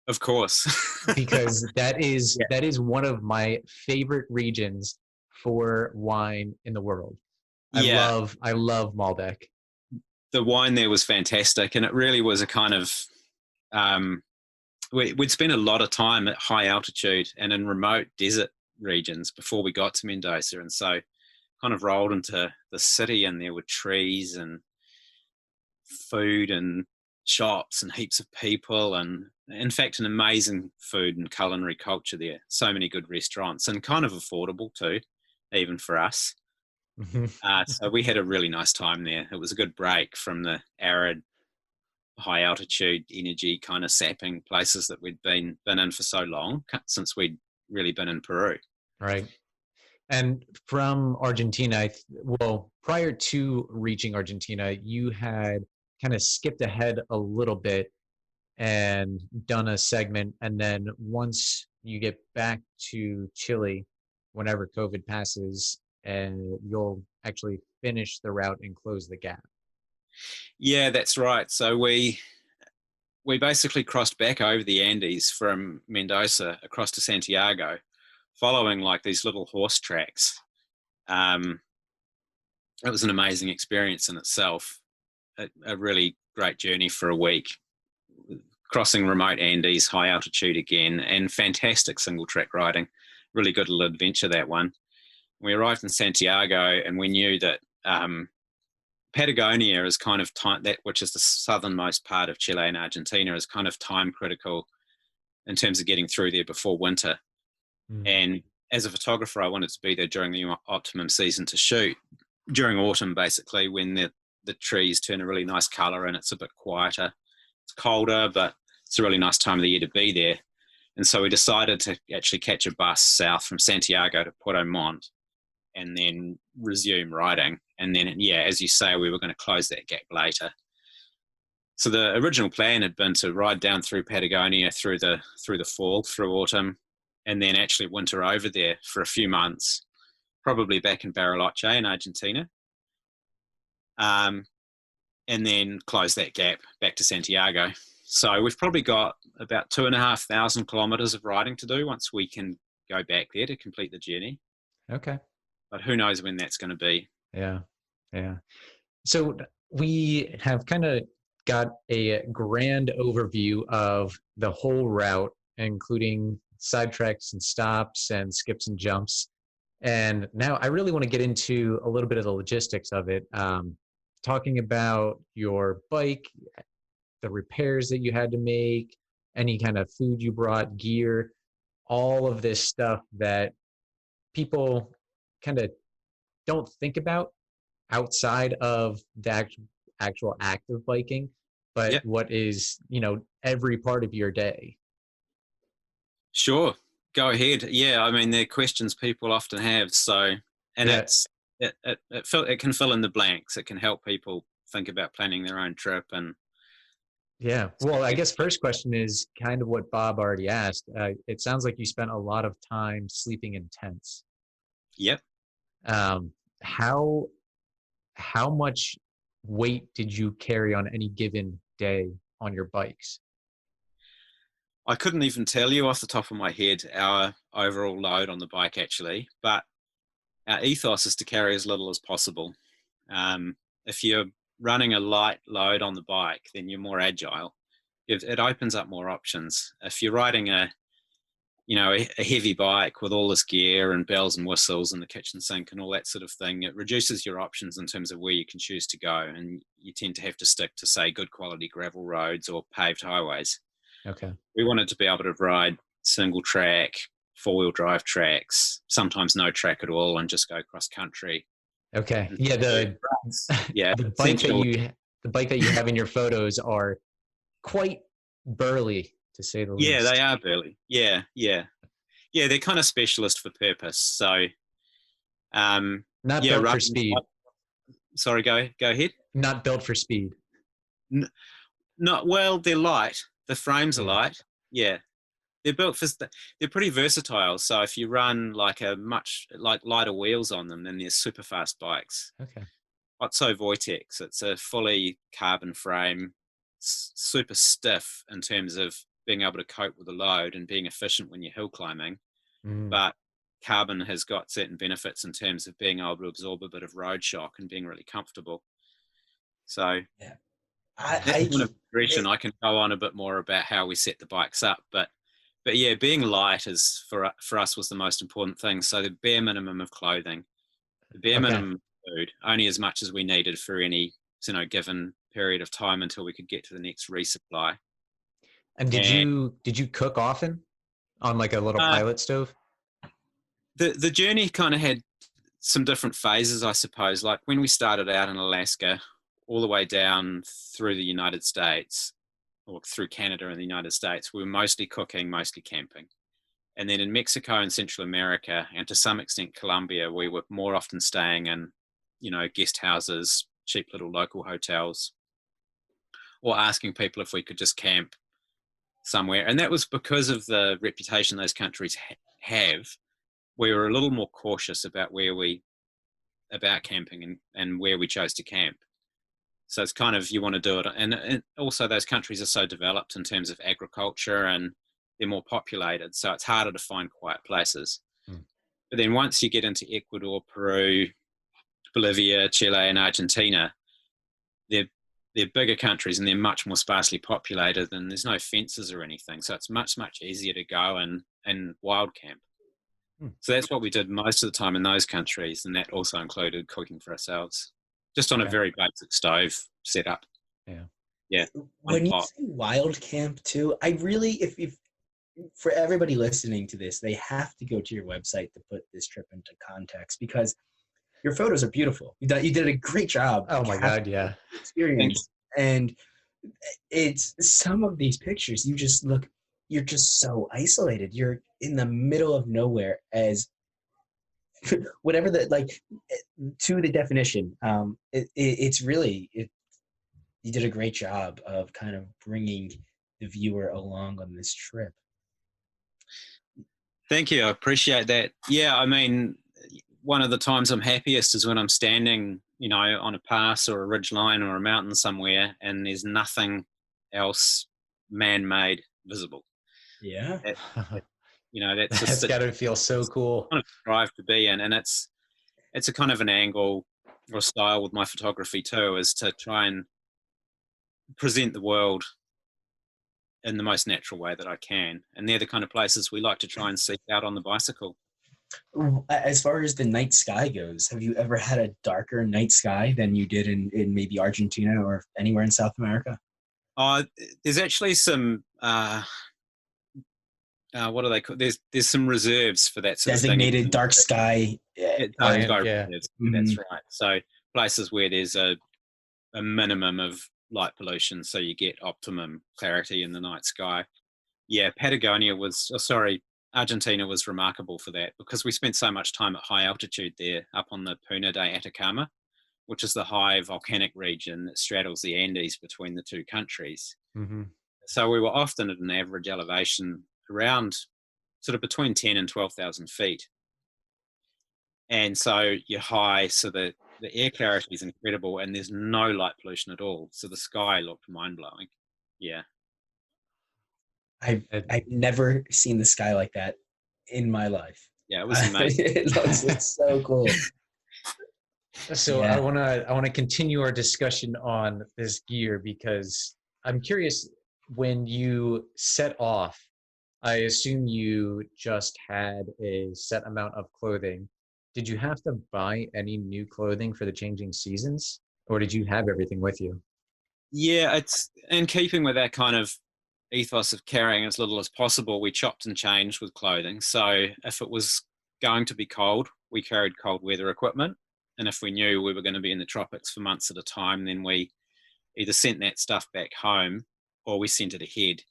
Of course. Because that is one of my favorite regions for wine in the world. I love Malbec. The wine there was fantastic, and it really was a kind of we'd spent a lot of time at high altitude and in remote desert regions before we got to Mendoza, and so kind of rolled into the city, and there were trees and food and shops and heaps of people, and in fact an amazing food and culinary culture there. So many good restaurants, and kind of affordable too, even for us. So we had a really nice time there. It was a good break from the arid, high altitude energy kind of sapping places that we'd been in for so long, since we'd really been in Peru. Right. And from Argentina, prior to reaching Argentina, you had kind of skipped ahead a little bit and done a segment. And then once you get back to Chile, whenever COVID passes, and you'll actually finish the route and close the gap. Yeah, that's right. So we basically crossed back over the Andes from Mendoza across to Santiago, following like these little horse tracks. It was an amazing experience in itself. A really great journey for a week, crossing remote Andes, high altitude again, and fantastic single track riding. Really good little adventure, that one. We arrived in Santiago, and we knew that Patagonia is kind of time, that which is the southernmost part of Chile and Argentina, is kind of time critical in terms of getting through there before winter. And as a photographer, I wanted to be there during the optimum season to shoot, during autumn, basically, when the trees turn a really nice color and it's a bit quieter. It's colder, but it's a really nice time of the year to be there. And so we decided to actually catch a bus south from Santiago to Puerto Montt and then resume riding. And then, yeah, as you say, we were going to close that gap later. So the original plan had been to ride down through Patagonia through the fall, through autumn, and then actually winter over there for a few months, probably back in Bariloche in Argentina. And then close that gap back to Santiago. So we've probably got about 2,500 kilometers of riding to do once we can go back there to complete the journey. Okay. But who knows when that's going to be. Yeah. So we have kind of got a grand overview of the whole route, including sidetracks and stops and skips and jumps. And now I really want to get into a little bit of the logistics of it, talking about your bike, the repairs that you had to make, any kind of food you brought, gear, all of this stuff that people kind of don't think about outside of the actual act of biking, but Yep. what is, every part of your day. Sure, go ahead. Yeah, I mean, they're questions people often have. So, and Yeah. it can fill in the blanks. It can help people think about planning their own trip. And Yeah. Well, I guess first question is kind of what Bob already asked. It sounds like you spent a lot of time sleeping in tents. yep, How much weight did you carry on any given day on your bikes? I couldn't even tell you off the top of my head our overall load on the bike, actually, but our ethos is to carry as little as possible. If you're running a light load on the bike, then you're more agile. It opens up more options. If you're riding a heavy bike with all this gear and bells and whistles and the kitchen sink and all that sort of thing, it reduces your options in terms of where you can choose to go. And you tend to have to stick to, say, good quality gravel roads or paved highways. Okay. We wanted to be able to ride single track, 4-wheel drive tracks, sometimes no track at all, and just go cross country. Okay. Yeah. The bike that you have in your photos are quite burly, to say the least. Yeah, they are burly. Yeah. They're kind of specialist for purpose. So, Not built for speed. Sorry, go ahead. Not built for speed. Not well. They're light. The frames are light. Yeah, they're built for. They're pretty versatile. So if you run like lighter wheels on them, then they're super fast bikes. Okay. Otso Vortex. It's a fully carbon frame, super stiff in terms of being able to cope with the load and being efficient when you're hill climbing. But carbon has got certain benefits in terms of being able to absorb a bit of road shock and being really comfortable. So I can go on a bit more about how we set the bikes up, but yeah, being light is for us was the most important thing. So the bare minimum of clothing, the bare minimum of food, only as much as we needed for any given period of time until we could get to the next resupply. And did you cook often on like a little pilot stove? The journey kind of had some different phases, I suppose. Like when we started out in Alaska, all the way down through the United States, or through Canada and the United States, we were mostly cooking, mostly camping. And then in Mexico and Central America, and to some extent Colombia, we were more often staying in, guest houses, cheap little local hotels, or asking people if we could just camp somewhere. And that was because of the reputation those countries have. We were a little more cautious about where we about camping and where we chose to camp. So it's kind of, you want to do it. And also those countries are so developed in terms of agriculture, and they're more populated. So it's harder to find quiet places. But then once you get into Ecuador, Peru, Bolivia, Chile, and Argentina, they're bigger countries, and they're much more sparsely populated, and there's no fences or anything. So it's much, much easier to go and wild camp. So that's what we did most of the time in those countries, and that also included cooking for ourselves, just on a very basic stove setup. Yeah. When you say wild camp too, I really, if for everybody listening to this, they have to go to your website to put this trip into context, because your photos are beautiful. You did a great job. Oh my God, yeah. Experience. And it's some of these pictures, you're just so isolated. You're in the middle of nowhere, as whatever to the definition. It's really, you did a great job of kind of bringing the viewer along on this trip. Thank you. I appreciate that. Yeah, I mean, one of the times I'm happiest is when I'm standing, on a pass or a ridge line or a mountain somewhere, and there's nothing else man-made visible. Yeah. That's That's got to feel so cool. Kind of drive to be in, and it's a kind of an angle or style with my photography too, is to try and present the world in the most natural way that I can. And they're the kind of places we like to try and seek out on the bicycle. As far as the night sky goes, have you ever had a darker night sky than you did in maybe Argentina or anywhere in South America? There's actually some, what are they called? There's some reserves for that sort designated of thing. Dark sky. Dark sky yeah. reserves. That's right. So places where there's a minimum of light pollution, so you get optimum clarity in the night sky. Yeah, Argentina was remarkable for that, because we spent so much time at high altitude there, up on the Puna de Atacama, which is the high volcanic region that straddles the Andes between the two countries. So we were often at an average elevation around sort of between 10 and 12,000 feet. And so you're high, so the air clarity is incredible, and there's no light pollution at all. So the sky looked mind-blowing. Yeah. I've never seen the sky like that in my life. Yeah, it was amazing. It's so cool. So Yeah. I want to continue our discussion on this gear, because I'm curious, when you set off, I assume you just had a set amount of clothing. Did you have to buy any new clothing for the changing seasons, or did you have everything with you? Yeah, it's in keeping with that kind of ethos of carrying as little as possible. We chopped and changed with clothing. So if it was going to be cold, we carried cold weather equipment. And if we knew we were going to be in the tropics for months at a time, then we either sent that stuff back home or we sent it ahead.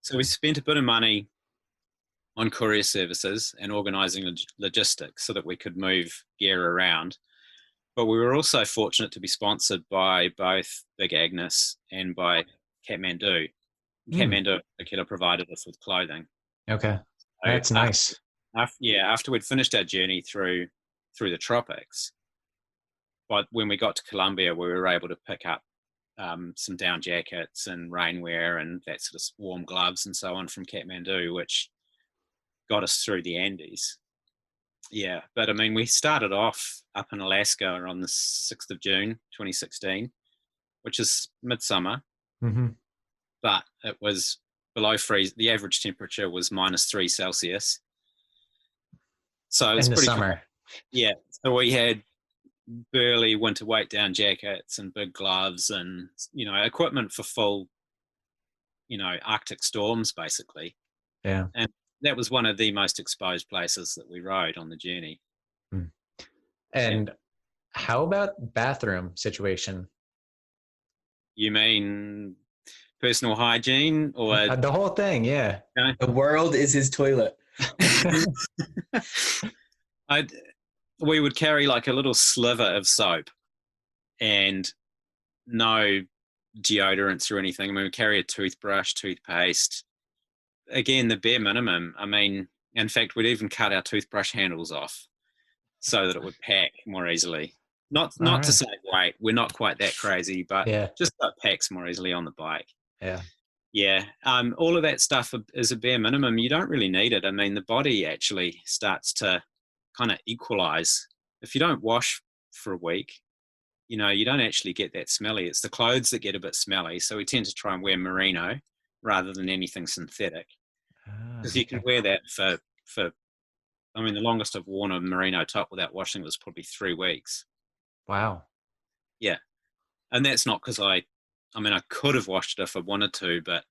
So we spent a bit of money on courier services and organising logistics so that we could move gear around. But we were also fortunate to be sponsored by both Big Agnes and by Kathmandu. Kathmandu in particular provided us with clothing. Okay, that's nice. After we'd finished our journey through the tropics, but when we got to Colombia, we were able to pick up some down jackets and rainwear and that sort of warm gloves and so on from Kathmandu, which got us through the Andes. Yeah, but I mean, we started off up in Alaska on the 6th of June, 2016, which is midsummer. But it was below freeze. The average temperature was -3 Celsius. So it's in the pretty summer. Yeah. So we had burly winter weight down jackets and big gloves and, equipment for full, Arctic storms, basically. Yeah. And that was one of the most exposed places that we rode on the journey. And how about bathroom situation? You mean personal hygiene or The whole thing, yeah. The world is his toilet. we would carry like a little sliver of soap and no deodorants or anything. I mean, we carry a toothbrush, toothpaste. Again, the bare minimum. I mean, in fact, we'd even cut our toothbrush handles off. so that it would pack more easily. Not All to right. save weight. We're not quite that crazy, but Yeah. just so it packs more easily on the bike. Yeah. Yeah. All of that stuff is a bare minimum. You don't really need it. I mean, the body actually starts to kind of equalize. If you don't wash for a week, you know, you don't actually get that smelly. It's the clothes that get a bit smelly. So we tend to try and wear merino rather than anything synthetic, because you can Okay. wear that for. I mean, the longest I've worn a merino top without washing was probably 3 weeks. Wow. Yeah, and that's not because I mean, I could have washed it if I wanted to, but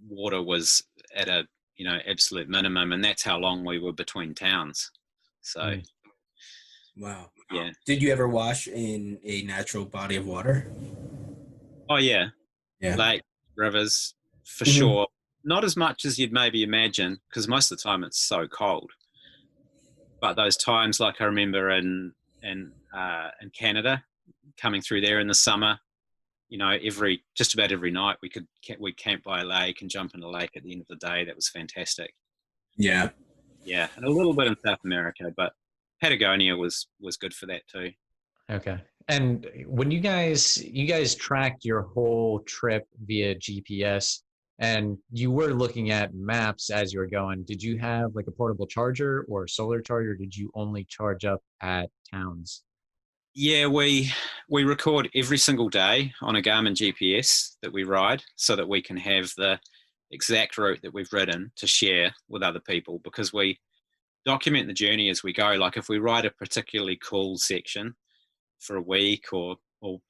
water was at a absolute minimum, and that's how long we were between towns. So Mm. Wow. yeah. Did you ever wash in a natural body of water? Oh yeah, Yeah. lake, rivers, for Mhm. sure. Not as much as you'd maybe imagine, because most of the time it's so cold. But those times, like I remember in Canada, coming through there in the summer, you know, just about every night we'd camp by a lake and jump in a lake at the end of the day. That was fantastic. Yeah. Yeah, and a little bit in South America, but Patagonia was good for that too. Okay. And when you guys tracked your whole trip via GPS, and you were looking at maps as you were going, did you have like a portable charger or a solar charger? Or did you only charge up at towns? Yeah, we record every single day on a Garmin GPS that we ride, so that we can have the exact route that we've ridden to share with other people, because we document the journey as we go. Like if we ride a particularly cool section for a week or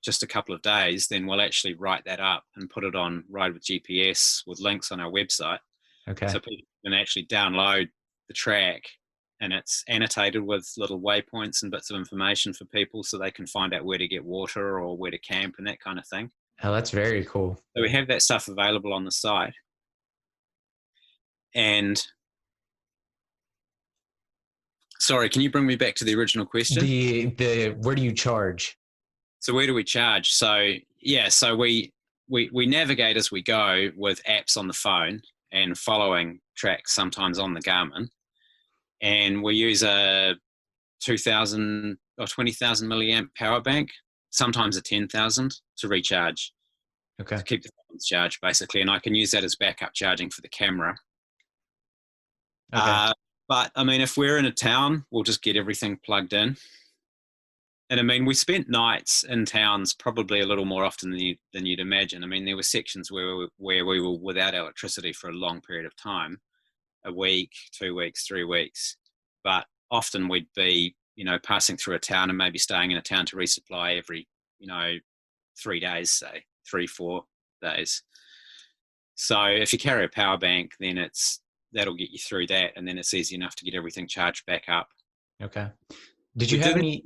just a couple of days, then we'll actually write that up and put it on Ride with GPS with links on our website, Okay. so people can actually download the track, and it's annotated with little waypoints and bits of information for people, so they can find out where to get water or where to camp and that kind of thing. Oh, that's very cool. So we have that stuff available on the site. And sorry, can you bring me back to the original question? The where do you charge? So where do we charge? So yeah, so we navigate as we go with apps on the phone and following tracks sometimes on the Garmin, and we use a 2,000 or 20,000 milliamp power bank, sometimes a 10,000 to recharge, Okay. to keep the phones charged basically, and I can use that as backup charging for the camera. Okay. But I mean, if we're in a town, we'll just get everything plugged in. And I mean, we spent nights in towns probably a little more often than you'd imagine. I mean, there were sections where we were without electricity for a long period of time, a week, 2 weeks, 3 weeks. But often we'd be, passing through a town and maybe staying in a town to resupply every, 3 days, say 3-4 days. So if you carry a power bank, then that'll get you through that, and then it's easy enough to get everything charged back up. Okay. Did you have any?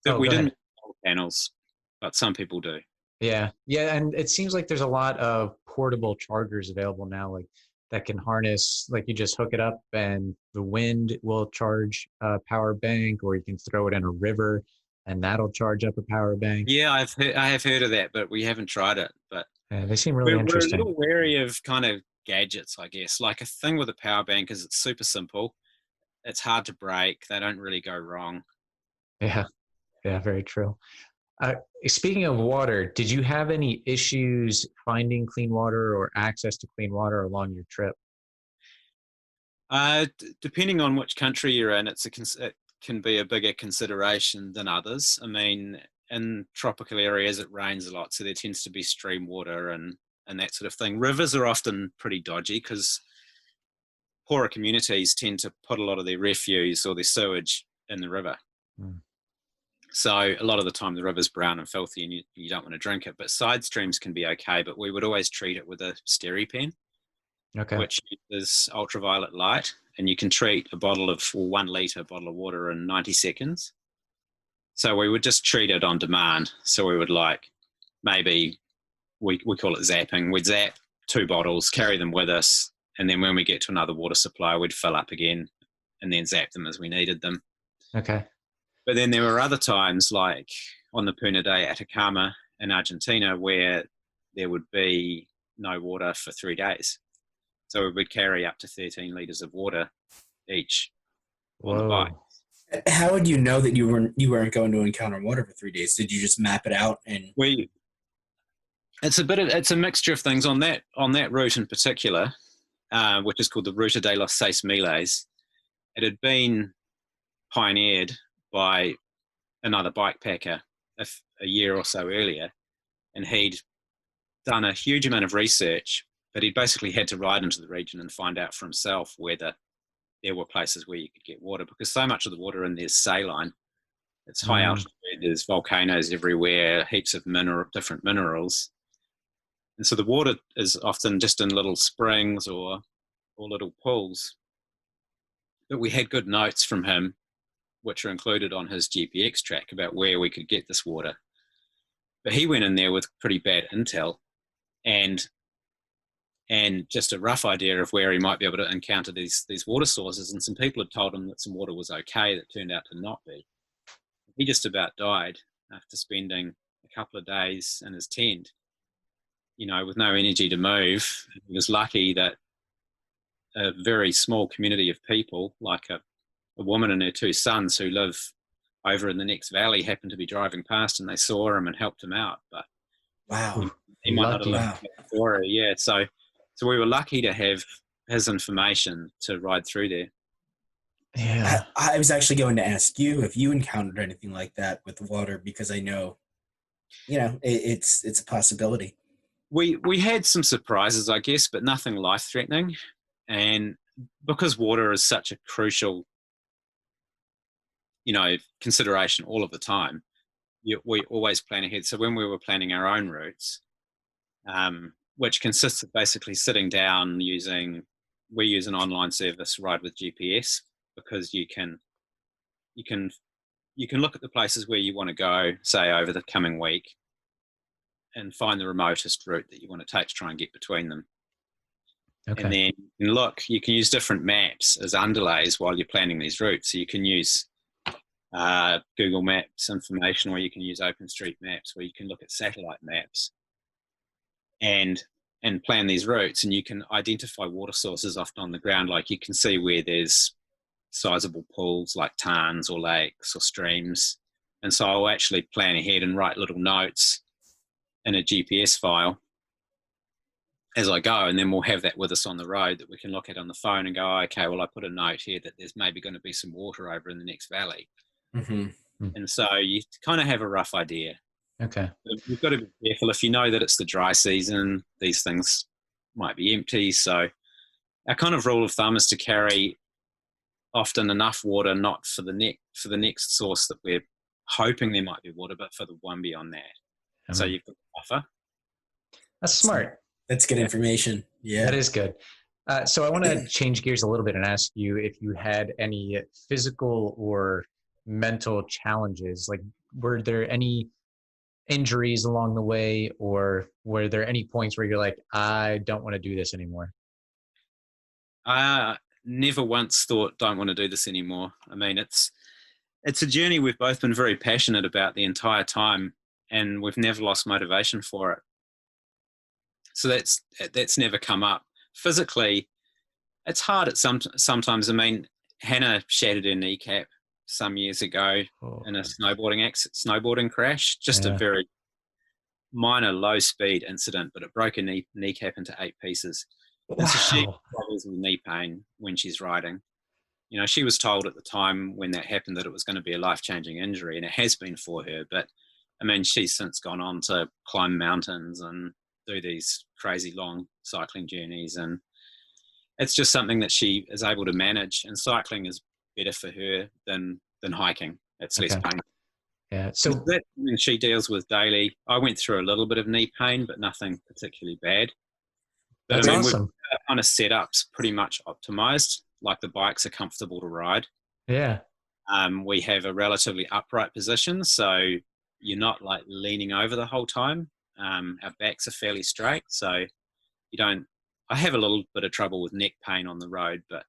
We Go didn't ahead. use panels, but some people do. Yeah. Yeah. And it seems like there's a lot of portable chargers available now, like that can harness, like you just hook it up and the wind will charge a power bank, or you can throw it in a river and that'll charge up a power bank. Yeah, I have heard of that, but we haven't tried it. But They seem really we're a interesting. little wary of kind of gadgets, I guess. Like a thing with a power bank is it's super simple. It's hard to break. They don't really go wrong. Yeah. Yeah. Very true. Uh, Speaking of water, did you have any issues finding clean water or access to clean water along your trip? Depending on which country you're in, it can be a bigger consideration than others. I mean, in tropical areas, it rains a lot, so there tends to be stream water and that sort of thing. Rivers are often pretty dodgy because poorer communities tend to put a lot of their refuse or their sewage in the river. Mm. So a lot of the time the river's brown and filthy and you don't want to drink it, but side streams can be okay, but we would always treat it with a SteriPen, Okay. which is ultraviolet light, and you can treat a 1 litre bottle of water in 90 seconds. So we would just treat it on demand. So we would maybe we call it zapping. We'd zap 2 bottles, carry them with us, and then when we get to another water supply, we'd fill up again and then zap them as we needed them. Okay. But then there were other times, like on the Puna de Atacama in Argentina, where there would be no water for 3 days. So we would carry up to 13 litres of water each on the bike. Whoa. How would you know that you weren't going to encounter water for 3 days? Did you just map it out and? We it's a mixture of things on that route in particular, which is called the Ruta de los Seis Miles. It had been pioneered by another bikepacker a year or so earlier, and he'd done a huge amount of research, but he basically had to ride into the region and find out for himself whether there were places where you could get water, because so much of the water in there is saline. It's high altitude, there's volcanoes everywhere, heaps of different minerals. And so the water is often just in little springs or little pools. But we had good notes from him, which are included on his GPX track, about where we could get this water. But he went in there with pretty bad intel and just a rough idea of where he might be able to encounter these water sources. And some people had told him that some water was okay that turned out to not be. He just about died after spending a couple of days in his tent, with no energy to move. He was lucky that a very small community of people, like a woman and her two sons who live over in the next valley, happened to be driving past, and they saw him and helped him out. But Wow. he might not have Wow. lived that story. Yeah, so we were lucky to have his information to ride through there. Yeah. I was actually going to ask you if you encountered anything like that with water, because I know, it's a possibility. We had some surprises, I guess, but nothing life-threatening. And because water is such a crucial, consideration all of the time, we always plan ahead. So when we were planning our own routes, which consists of basically sitting down we use an online service, Ride with GPS, because you can look at the places where you want to go, say over the coming week, and find the remotest route that you want to take to try and get between them. Okay. And then you can use different maps as underlays while you're planning these routes. So you can use Google Maps information, or you can use OpenStreetMaps, where you can look at satellite maps and plan these routes, and you can identify water sources often on the ground. Like you can see where there's sizable pools like tarns or lakes or streams. And so I'll actually plan ahead and write little notes in a GPS file as I go, and then we'll have that with us on the road that we can look at on the phone and go, okay, well, I put a note here that there's maybe going to be some water over in the next valley. Mm-hmm. And so you kind of have a rough idea. Okay. But you've got to be careful. If you know that it's the dry season, these things might be empty. So our kind of rule of thumb is to carry often enough water, not for the next source that we're hoping there might be water, but for the one beyond that. So you've got a buffer. That's smart. That's good information. Yeah. That is good. So I want to change gears a little bit and ask you if you had any physical or mental challenges. Like, were there any injuries along the way, or were there any points where you're like, I don't want to do this anymore? I never once thought, don't want to do this anymore. I mean, it's a journey we've both been very passionate about the entire time, and we've never lost motivation for it. So that's never come up. Physically, it's hard at sometimes. I mean, Hannah shattered her kneecap some years ago in a snowboarding crash. Just a very minor low speed incident, but it broke her kneecap into 8 pieces. Wow. And so she struggles with knee pain when she's riding. She was told at the time when that happened that it was going to be a life-changing injury, and it has been for her. But I mean, she's since gone on to climb mountains and do these crazy long cycling journeys, and it's just something that she is able to manage. And cycling is better for her than hiking. It's less painful. Yeah. So that's something she deals with daily. I went through a little bit of knee pain, but nothing particularly bad. But that's awesome. We've kind of setups pretty much optimized. Like the bikes are comfortable to ride. Yeah. We have a relatively upright position, so you're not like leaning over the whole time. Our backs are fairly straight, so you don't. I have a little bit of trouble with neck pain on the road, but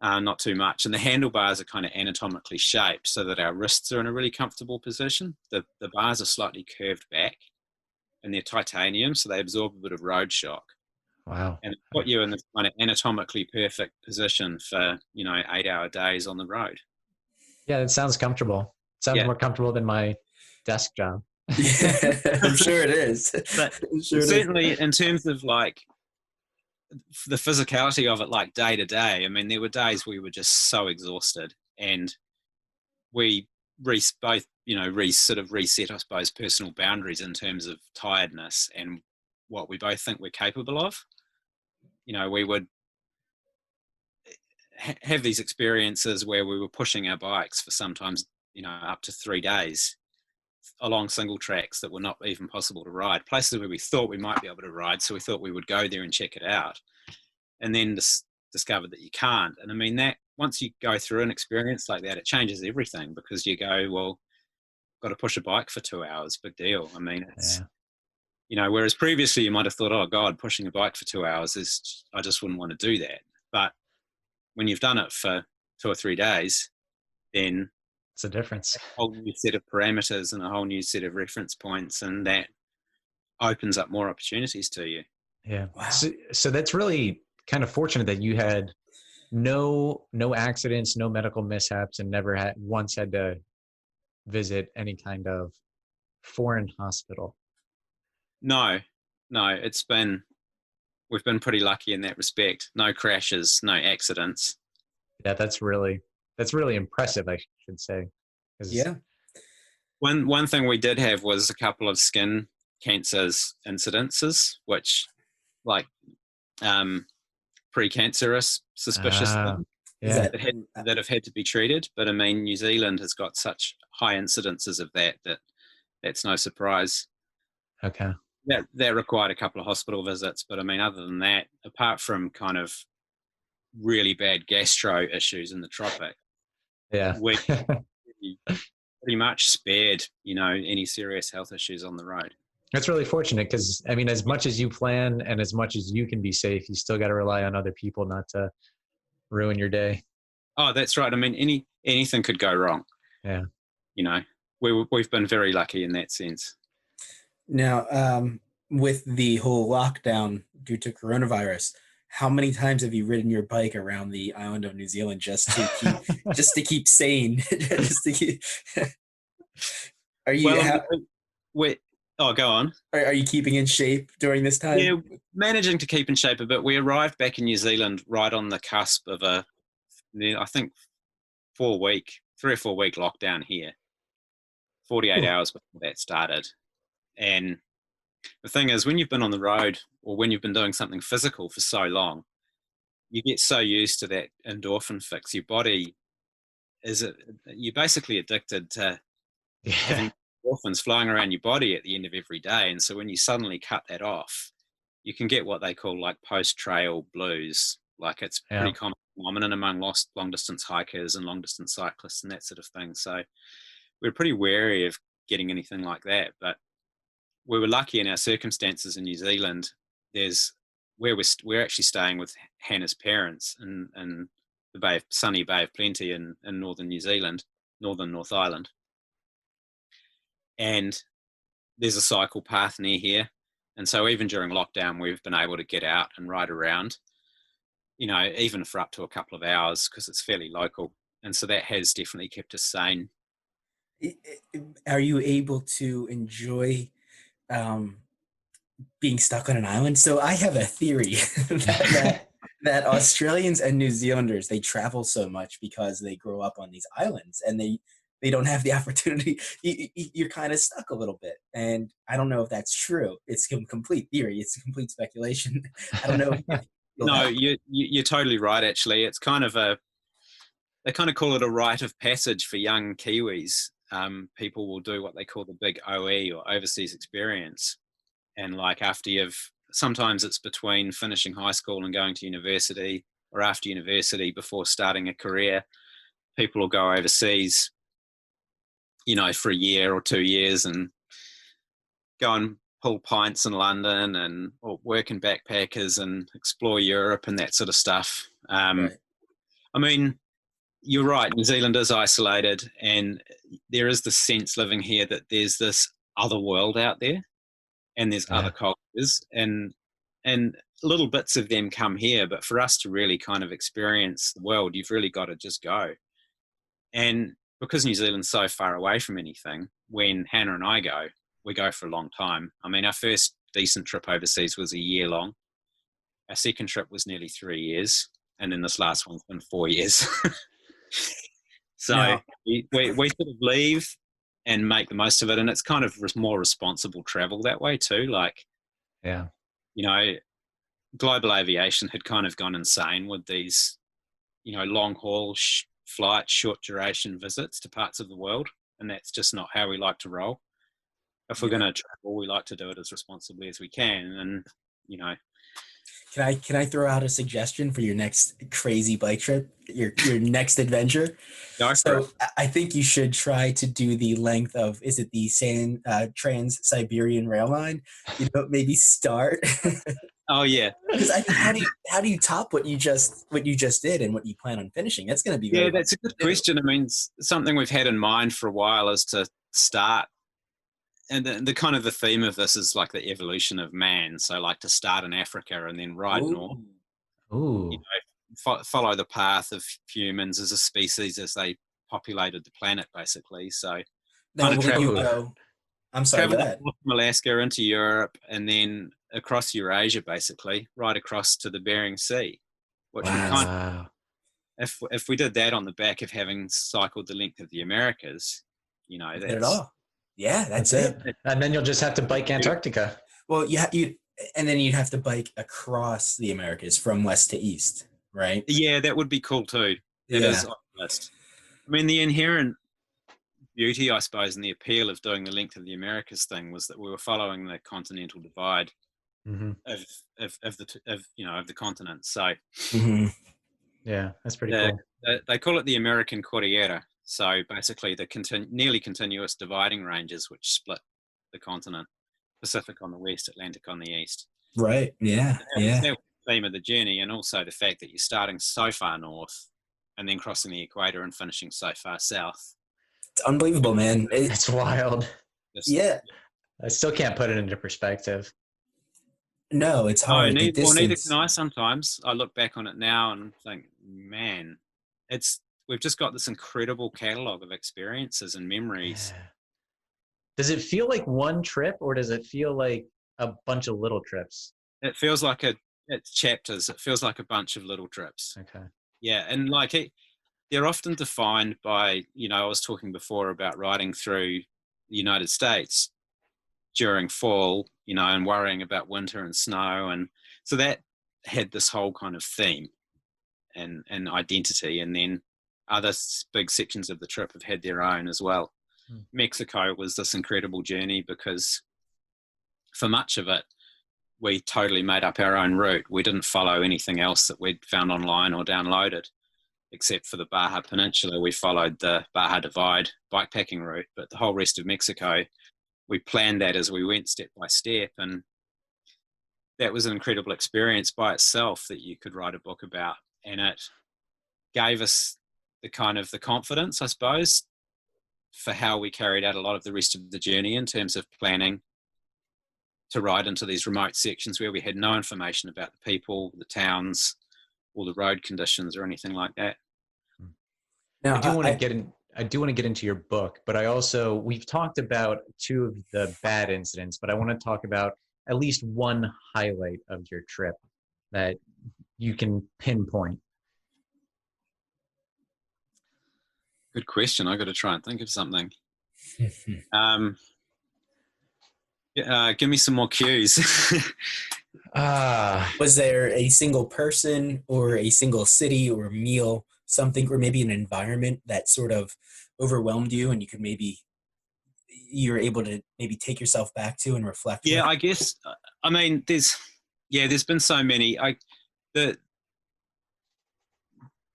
not too much. And the handlebars are kind of anatomically shaped so that our wrists are in a really comfortable position. The bars are slightly curved back, and they're titanium, so they absorb a bit of road shock. Wow. And put you in this kind of anatomically perfect position for 8-hour days on the road. Yeah, it sounds comfortable. Sounds Yeah. more comfortable than my desk job. Yeah, I'm sure it is. But I'm sure it is. certainly in terms of like the physicality of it, like day to day, I mean, there were days we were just so exhausted, and we both, sort of reset, I suppose, personal boundaries in terms of tiredness and what we both think we're capable of. We would have these experiences where we were pushing our bikes for sometimes, up to 3 days along single tracks that were not even possible to ride, places where we thought we might be able to ride. So we thought we would go there and check it out, and then discovered that you can't. And I mean, that once you go through an experience like that, it changes everything, because you go, well, got to push a bike for 2 hours, big deal. I mean, it's, whereas previously you might have thought, oh God, pushing a bike for 2 hours I just wouldn't want to do that. But when you've done it for 2 or 3 days, then It's a difference. a whole new set of parameters and a whole new set of reference points, and that opens up more opportunities to you. Yeah. Wow. So that's really kind of fortunate that you had no accidents, no medical mishaps, and never once had to visit any kind of foreign hospital. No, we've been pretty lucky in that respect. No crashes, no accidents. Yeah, that's really impressive, I should say. 'Cause Yeah. One thing we did have was a couple of skin cancers incidences, which like precancerous, suspicious things yeah. that have had to be treated. But I mean, New Zealand has got such high incidences of that's no surprise. Okay. That required a couple of hospital visits. But I mean, other than that, apart from kind of really bad gastro issues in the tropic, Yeah. we pretty much spared, any serious health issues on the road. That's really fortunate, because I mean, as much as you plan and as much as you can be safe, you still got to rely on other people not to ruin your day. Oh, that's right. I mean, anything could go wrong. Yeah. We've been very lucky in that sense. Now, with the whole lockdown due to coronavirus, how many times have you ridden your bike around the island of New Zealand just to keep sane? Are you go on. are you keeping in shape during this time? Yeah, managing to keep in shape a bit. We arrived back in New Zealand right on the cusp of I think 3 or 4 week lockdown here. 48 hours before that started. And the thing is, when you've been on the road or when you've been doing something physical for so long, you get so used to that endorphin fix. Your body you're basically addicted to having endorphins flowing around your body at the end of every day. And so when you suddenly cut that off, you can get what they call like post-trail blues. Like, it's pretty common phenomenon among long distance hikers and long distance cyclists and that sort of thing. So we're pretty wary of getting anything like that. But we were lucky in our circumstances in New Zealand. There's where we're actually staying with Hannah's parents in the sunny Bay of Plenty in northern New Zealand, northern North Island. And there's a cycle path near here. And so even during lockdown, we've been able to get out and ride around, even for up to a couple of hours, because it's fairly local. And so that has definitely kept us sane. Are you able to enjoy being stuck on an island? So I have a theory that Australians and New Zealanders, they travel so much because they grow up on these islands, and they don't have the opportunity. You're kind of stuck a little bit, and I don't know if that's true. It's a complete theory. It's a complete speculation. I don't know. No, you're totally right. Actually, it's kind of they kind of call it a rite of passage for young Kiwis. People will do what they call the big OE, or overseas experience. And like, sometimes it's between finishing high school and going to university, or after university before starting a career. People will go overseas, for a year or 2 years, and go and pull pints in London or work in backpackers and explore Europe and that sort of stuff. Right. I mean, you're right. New Zealand is isolated, and there is this sense living here that there's this other world out there, and there's other cultures, and little bits of them come here. But for us to really kind of experience the world, you've really got to just go. And because New Zealand's so far away from anything, when Hannah and I go, we go for a long time. I mean, our first decent trip overseas was a year long. Our second trip was nearly 3 years. And then this last one's been 4 years. So Now, we sort of leave and make the most of it. And it's kind of more responsible travel that way too. Like, Yeah. you know, global aviation had kind of gone insane with these, you know, long haul flights, short duration visits to parts of the world. And that's just not how we like to roll. If we're going to travel, we like to do it as responsibly as we can. And, you know, can I throw out a suggestion for your next crazy bike trip, your next adventure? go for So it. I think you should try to do the length of, is it the Trans-Siberian Rail Line? You know, maybe start. Oh yeah. Because how do you top what you just did and what you plan on finishing? That's going to be Yeah, very that's a hard good to do. question. I mean, something we've had in mind for a while is to start, and the kind of the theme of this is like the evolution of man. So like to start in Africa and then ride north, Ooh. you know, follow the path of humans as a species as they populated the planet, basically. So Now, kind of will you travel, go? I'm sorry. Go travel ahead. from Alaska into Europe and then across Eurasia, basically, right across to the Bering Sea, which would kind of, Wow. if we did that on the back of having cycled the length of the Americas, you know, Did it all. Yeah, that's it. And then you'll just have to bike Antarctica. Well, and then you'd have to bike across the Americas from west to east, right? Yeah, that would be cool too. That Yeah. is on the list. I mean, the inherent beauty, I suppose, and the appeal of doing the length of the Americas thing was that we were following the continental divide Mm-hmm. of the continent. So Mhm. Yeah, that's pretty the, cool. they call it the American Cordillera. So basically, the nearly continuous dividing ranges which split the continent: Pacific on the west, Atlantic on the east. Right. Yeah. Yeah. That was the theme of the journey, and also the fact that you're starting so far north and then crossing the equator and finishing so far south. It's unbelievable, man. It's wild. Yeah. I still can't put it into perspective. No, it's Oh, hard. The neither distance. can I. Sometimes I look back on it now and think, man, we've just got this incredible catalog of experiences and memories. Yeah. Does it feel like one trip, or does it feel like a bunch of little trips? It feels like it's chapters. It feels like a bunch of little trips. Okay. Yeah, and like they're often defined by, you know, I was talking before about riding through the United States during fall, you know, and worrying about winter and snow, and so that had this whole kind of theme and identity, and then other big sections of the trip have had their own as well. Mexico was this incredible journey because for much of it, we totally made up our own route. We didn't follow anything else that we'd found online or downloaded, except for the Baja Peninsula. We followed the Baja Divide bikepacking route, but the whole rest of Mexico, we planned that as we went step by step. And that was an incredible experience by itself that you could write a book about. And it gave us the confidence, I suppose, for how we carried out a lot of the rest of the journey in terms of planning to ride into these remote sections where we had no information about the people, the towns, or the road conditions or anything like that. Now, I do want to get into your book, but we've talked about two of the bad incidents, but I want to talk about at least one highlight of your trip that you can pinpoint. Good question. I got to try and think of something. Give me some more cues. Was there a single person or a single city or meal, something, or maybe an environment that sort of overwhelmed you and you're able to maybe take yourself back to and reflect? Yeah, with? I guess. I mean, there's been so many. The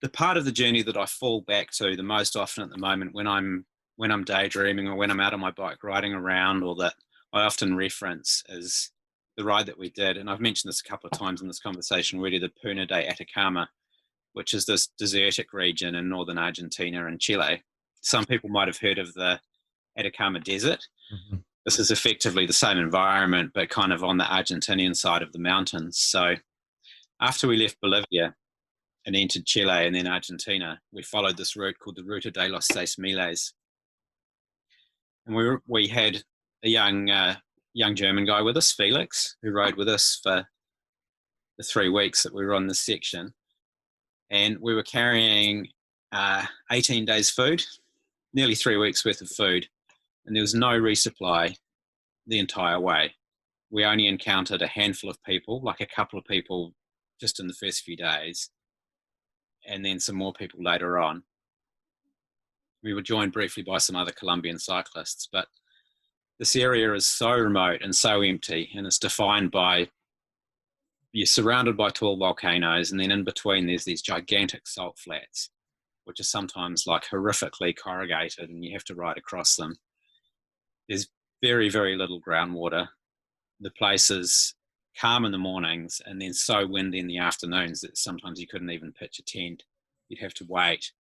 part of the journey that I fall back to the most often at the moment when I'm daydreaming or when I'm out on my bike riding around, or that I often reference, is the ride that we did. And I've mentioned this a couple of times in this conversation already, the Puna de Atacama, which is this desertic region in northern Argentina and Chile. Some people might have heard of the Atacama Desert. Mm-hmm. This is effectively the same environment, but kind of on the Argentinian side of the mountains. So after we left Bolivia, and entered Chile and then Argentina, we followed this route called the Ruta de los Seis Miles. And we had a young German guy with us, Felix, who rode with us for the 3 weeks that we were on this section. And we were carrying 18 days food, nearly 3 weeks worth of food. And there was no resupply the entire way. We only encountered a handful of people, like a couple of people just in the first few days, and then some more people later on. We were joined briefly by some other Colombian cyclists, but this area is so remote and so empty, and it's defined by, you're surrounded by tall volcanoes, and then in between there's these gigantic salt flats, which are sometimes like horrifically corrugated, and you have to ride across them. There's very, very little groundwater. The place is calm in the mornings and then so windy in the afternoons that sometimes you couldn't even pitch a tent. You'd have to wait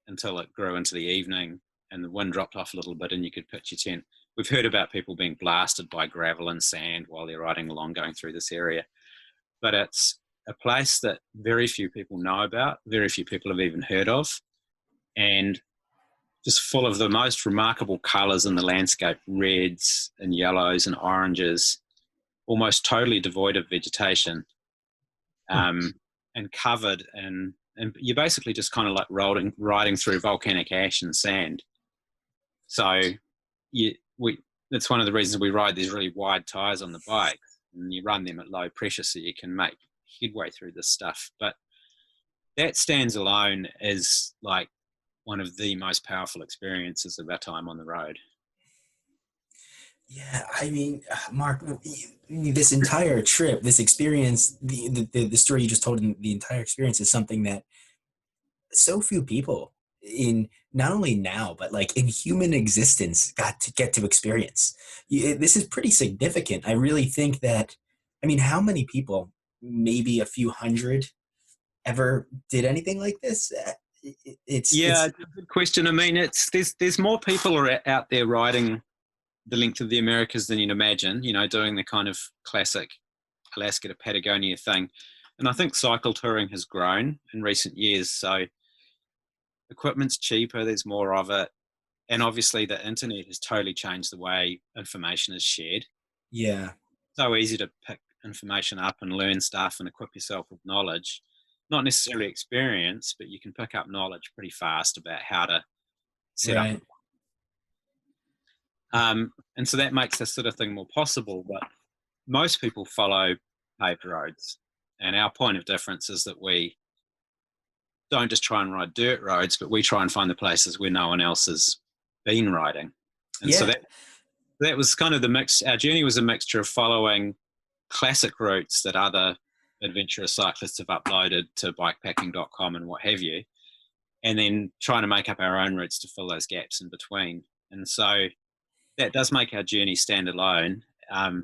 until it grew into the evening and the wind dropped off a little bit and you could pitch your tent. We've heard about people being blasted by gravel and sand while they're riding along going through this area. But it's a place that very few people know about, very few people have even heard of, and just full of the most remarkable colours in the landscape, reds and yellows and oranges, almost totally devoid of vegetation, and covered and you're basically just kind of like riding through volcanic ash and sand. So that's one of the reasons we ride these really wide tyres on the bike, and you run them at low pressure so you can make headway through this stuff. But that stands alone as like one of the most powerful experiences of our time on the road. Yeah, I mean, Mark, this entire trip, this experience, the story you just told, the entire experience is something that so few people in not only now, but like in human existence get to experience. This is pretty significant. I really think that, I mean, how many people, maybe a few hundred, ever did anything like this? It's a good question. I mean, there's more people are out there riding the length of the Americas than you'd imagine, you know, doing the kind of classic Alaska to Patagonia thing. And I think cycle touring has grown in recent years. So equipment's cheaper, there's more of it. And obviously the internet has totally changed the way information is shared. Yeah. So easy to pick information up and learn stuff and equip yourself with knowledge. Not necessarily experience, but you can pick up knowledge pretty fast about how to set up. And so that makes this sort of thing more possible, but most people follow paved roads. And our point of difference is that we don't just try and ride dirt roads, but we try and find the places where no one else has been riding. And so that was kind of the mix. Our journey was a mixture of following classic routes that other adventurous cyclists have uploaded to bikepacking.com and what have you, and then trying to make up our own routes to fill those gaps in between. And so that does make our journey stand alone.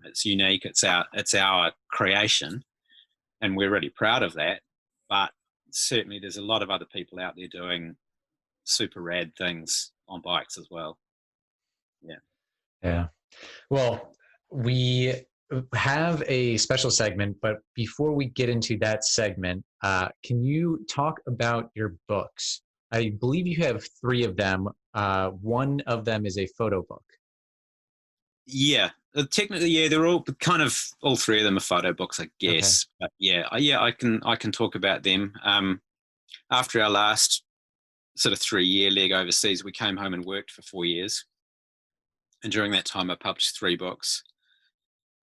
It's unique. It's our creation, and we're really proud of that. But certainly, there's a lot of other people out there doing super rad things on bikes as well. Yeah. Yeah. Well, we have a special segment, but before we get into that segment, can you talk about your books? I believe you have 3 of them. One of them is a photo book. Yeah, technically, yeah, they're all kind of, all 3 of them are photo books, I guess. Okay. But I can talk about them. After our last sort of 3-year leg overseas, we came home and worked for 4 years, and during that time, I published 3 books.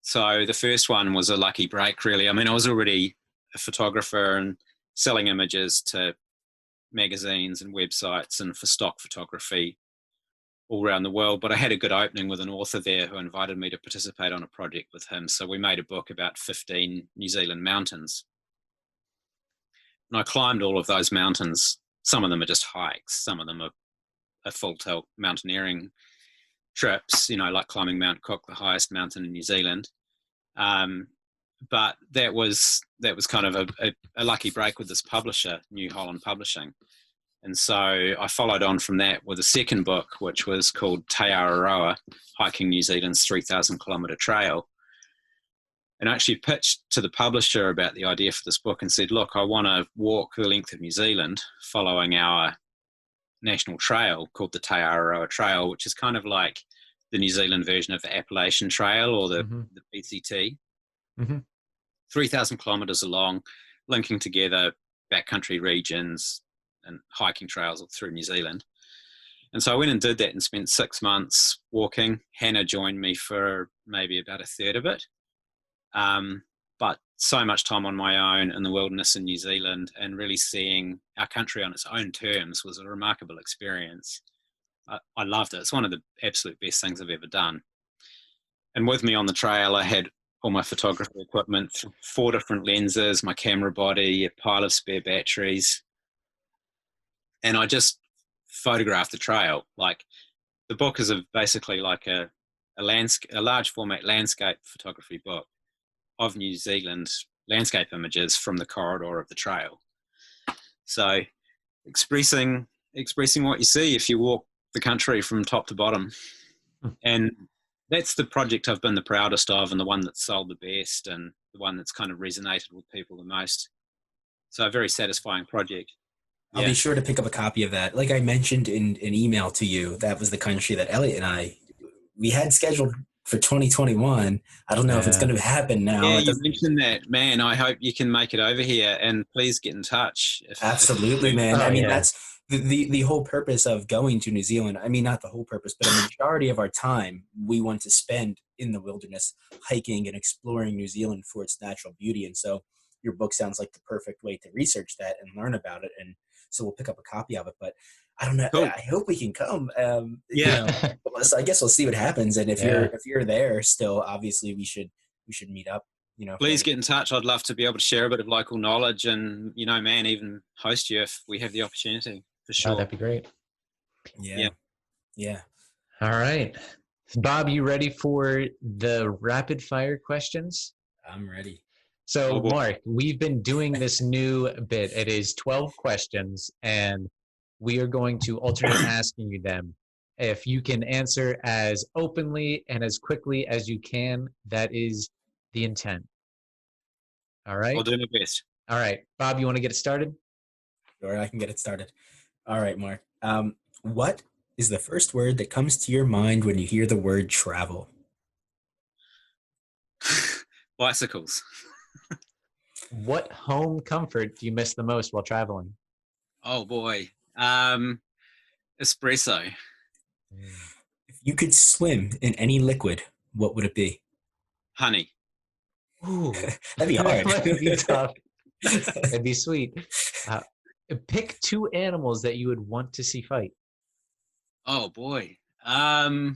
So the first one was a lucky break, really. I mean, I was already a photographer and selling images to magazines and websites and for stock photography all around the world, but I had a good opening with an author there who invited me to participate on a project with him. So we made a book about 15 New Zealand mountains. And I climbed all of those mountains. Some of them are just hikes. Some of them are full tilt mountaineering trips, you know, like climbing Mount Cook, the highest mountain in New Zealand. But that was kind of a lucky break with this publisher, New Holland Publishing. And so I followed on from that with a second book, which was called Te Araroa, Hiking New Zealand's 3,000 kilometre Trail. and I actually pitched to the publisher about the idea for this book and said, look, I want to walk the length of New Zealand following our national trail called the Te Araroa Trail, which is kind of like the New Zealand version of the Appalachian Trail or the PCT. 3,000 kilometres long, linking together backcountry regions and hiking trails all through New Zealand. And so I went and did that and spent 6 months walking. Hannah joined me for maybe about a third of it. But so much time on my own in the wilderness in New Zealand and really seeing our country on its own terms was a remarkable experience. I loved it. It's one of the absolute best things I've ever done. And with me on the trail, I had all my photography equipment, 4 different lenses, my camera body, a pile of spare batteries. And I just photographed the trail. Like, the book is basically like a large format landscape photography book of New Zealand landscape images from the corridor of the trail. So expressing what you see if you walk the country from top to bottom. And that's the project I've been the proudest of, and the one that's sold the best, and the one that's kind of resonated with people the most. So a very satisfying project. I'll be sure to pick up a copy of that. Like I mentioned in an email to you, that was the country that Elliot and we had scheduled for 2021. I don't know if it's going to happen now. Yeah, you mentioned that, man. I hope you can make it over here, and please get in touch. Absolutely, man. I mean, that's the whole purpose of going to New Zealand. I mean, not the whole purpose, but a majority of our time we want to spend in the wilderness, hiking and exploring New Zealand for its natural beauty. And so your book sounds like the perfect way to research that and learn about it. And so we'll pick up a copy of it, but I don't know. Cool. I hope we can come. So I guess we'll see what happens. And if you're there still, obviously we should meet up, please get in touch. I'd love to be able to share a bit of local knowledge and, man, even host you if we have the opportunity, for sure. Oh, that'd be great. Yeah. All right. Bob, you ready for the rapid fire questions? I'm ready. So, Mark, we've been doing this new bit. It is 12 questions, and we are going to alternate asking you them. If you can answer as openly and as quickly as you can, that is the intent. All right? I'll do my best. All right. Bob, you want to get it started? Sure, I can get it started. All right, Mark. What is the first word that comes to your mind when you hear the word travel? Bicycles. What home comfort do you miss the most while traveling? Oh, boy. Espresso. If you could swim in any liquid, what would it be? Honey. Ooh, that'd be hard. That might be tough. That'd be sweet. Pick 2 animals that you would want to see fight. Oh, boy. Oh,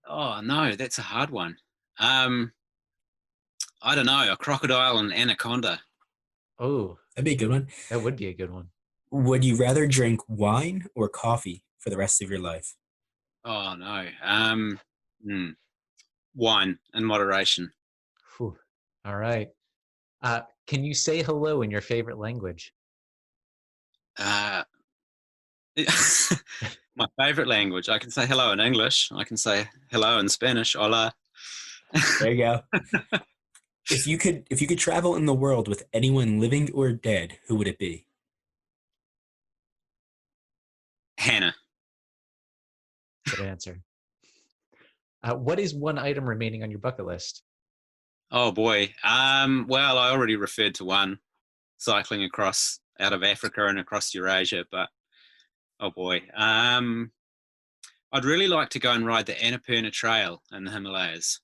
no, that's a hard one. I don't know, a crocodile and anaconda. Oh, that'd be a good one. That would be a good one. Would you rather drink wine or coffee for the rest of your life? Oh, no. Wine in moderation. Whew. All right. Can you say hello in your favorite language? My favorite language. I can say hello in English. I can say hello in Spanish. Hola. There you go. If you could travel in the world with anyone living or dead, who would it be? Hannah. Good answer. What is one item remaining on your bucket list? Oh, boy. Well, I already referred to one, cycling across out of Africa and across Eurasia, but oh, boy. I'd really like to go and ride the Annapurna Trail in the Himalayas.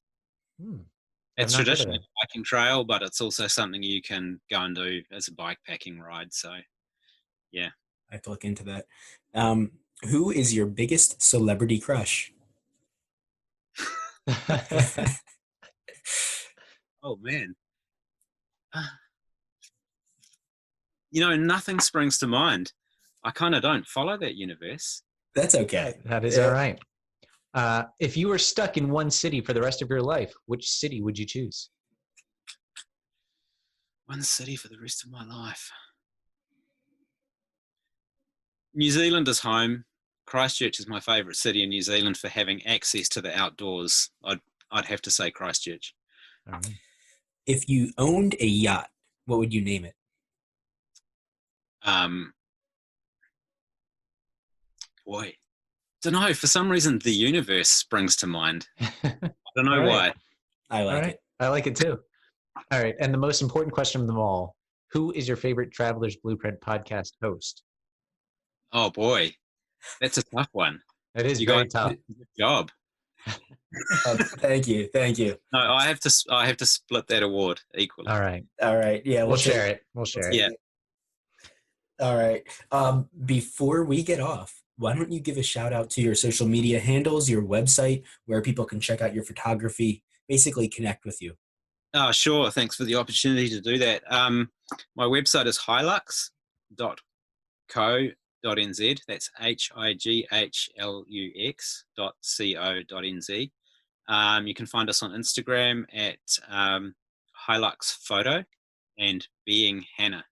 It's traditionally a biking trail, but it's also something you can go and do as a bikepacking ride. So, yeah. I have to look into that. Who is your biggest celebrity crush? Oh, man. Nothing springs to mind. I kind of don't follow that universe. That's okay. That is all right. If you were stuck in one city for the rest of your life, which city would you choose? One city for the rest of my life. New Zealand is home. Christchurch is my favourite city in New Zealand for having access to the outdoors. I'd have to say Christchurch. All right. If you owned a yacht, what would you name it? Boy, don't know. For some reason, the universe springs to mind. I don't know All why. right. I All like right. it. I like it too. All right. And the most important question of them all, who is your favorite Traveler's Blueprint podcast host? Oh boy, that's a tough one. It is You very guys tough. did a good job. Thank you. Thank you. No, I have to split that award equally. All right. All right. Yeah, We'll take share it. We'll share it. Yeah. All right. Before we get off, why don't you give a shout out to your social media handles, your website, where people can check out your photography, basically connect with you. Oh, sure. Thanks for the opportunity to do that. My website is hilux.co.nz. That's higlux.co.nz. You can find us on Instagram at Hilux Photo and Being Hannah.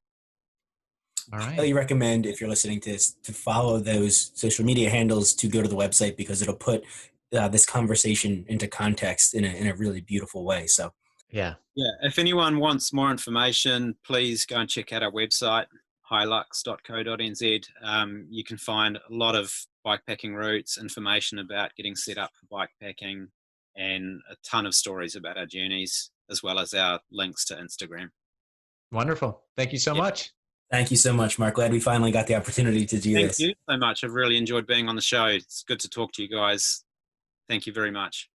All I right. highly recommend, if you're listening to this, to follow those social media handles, to go to the website, because it'll put this conversation into context in a really beautiful way. So Yeah. Yeah, if anyone wants more information, please go and check out our website, hilux.co.nz. You can find a lot of bikepacking routes, information about getting set up for bikepacking, and a ton of stories about our journeys, as well as our links to Instagram. Wonderful. Thank you so Yeah. much. thank you so much, Mark. Glad we finally got the opportunity to do Thank this. you so much. I've really enjoyed being on the show. It's good to talk to you guys. Thank you very much.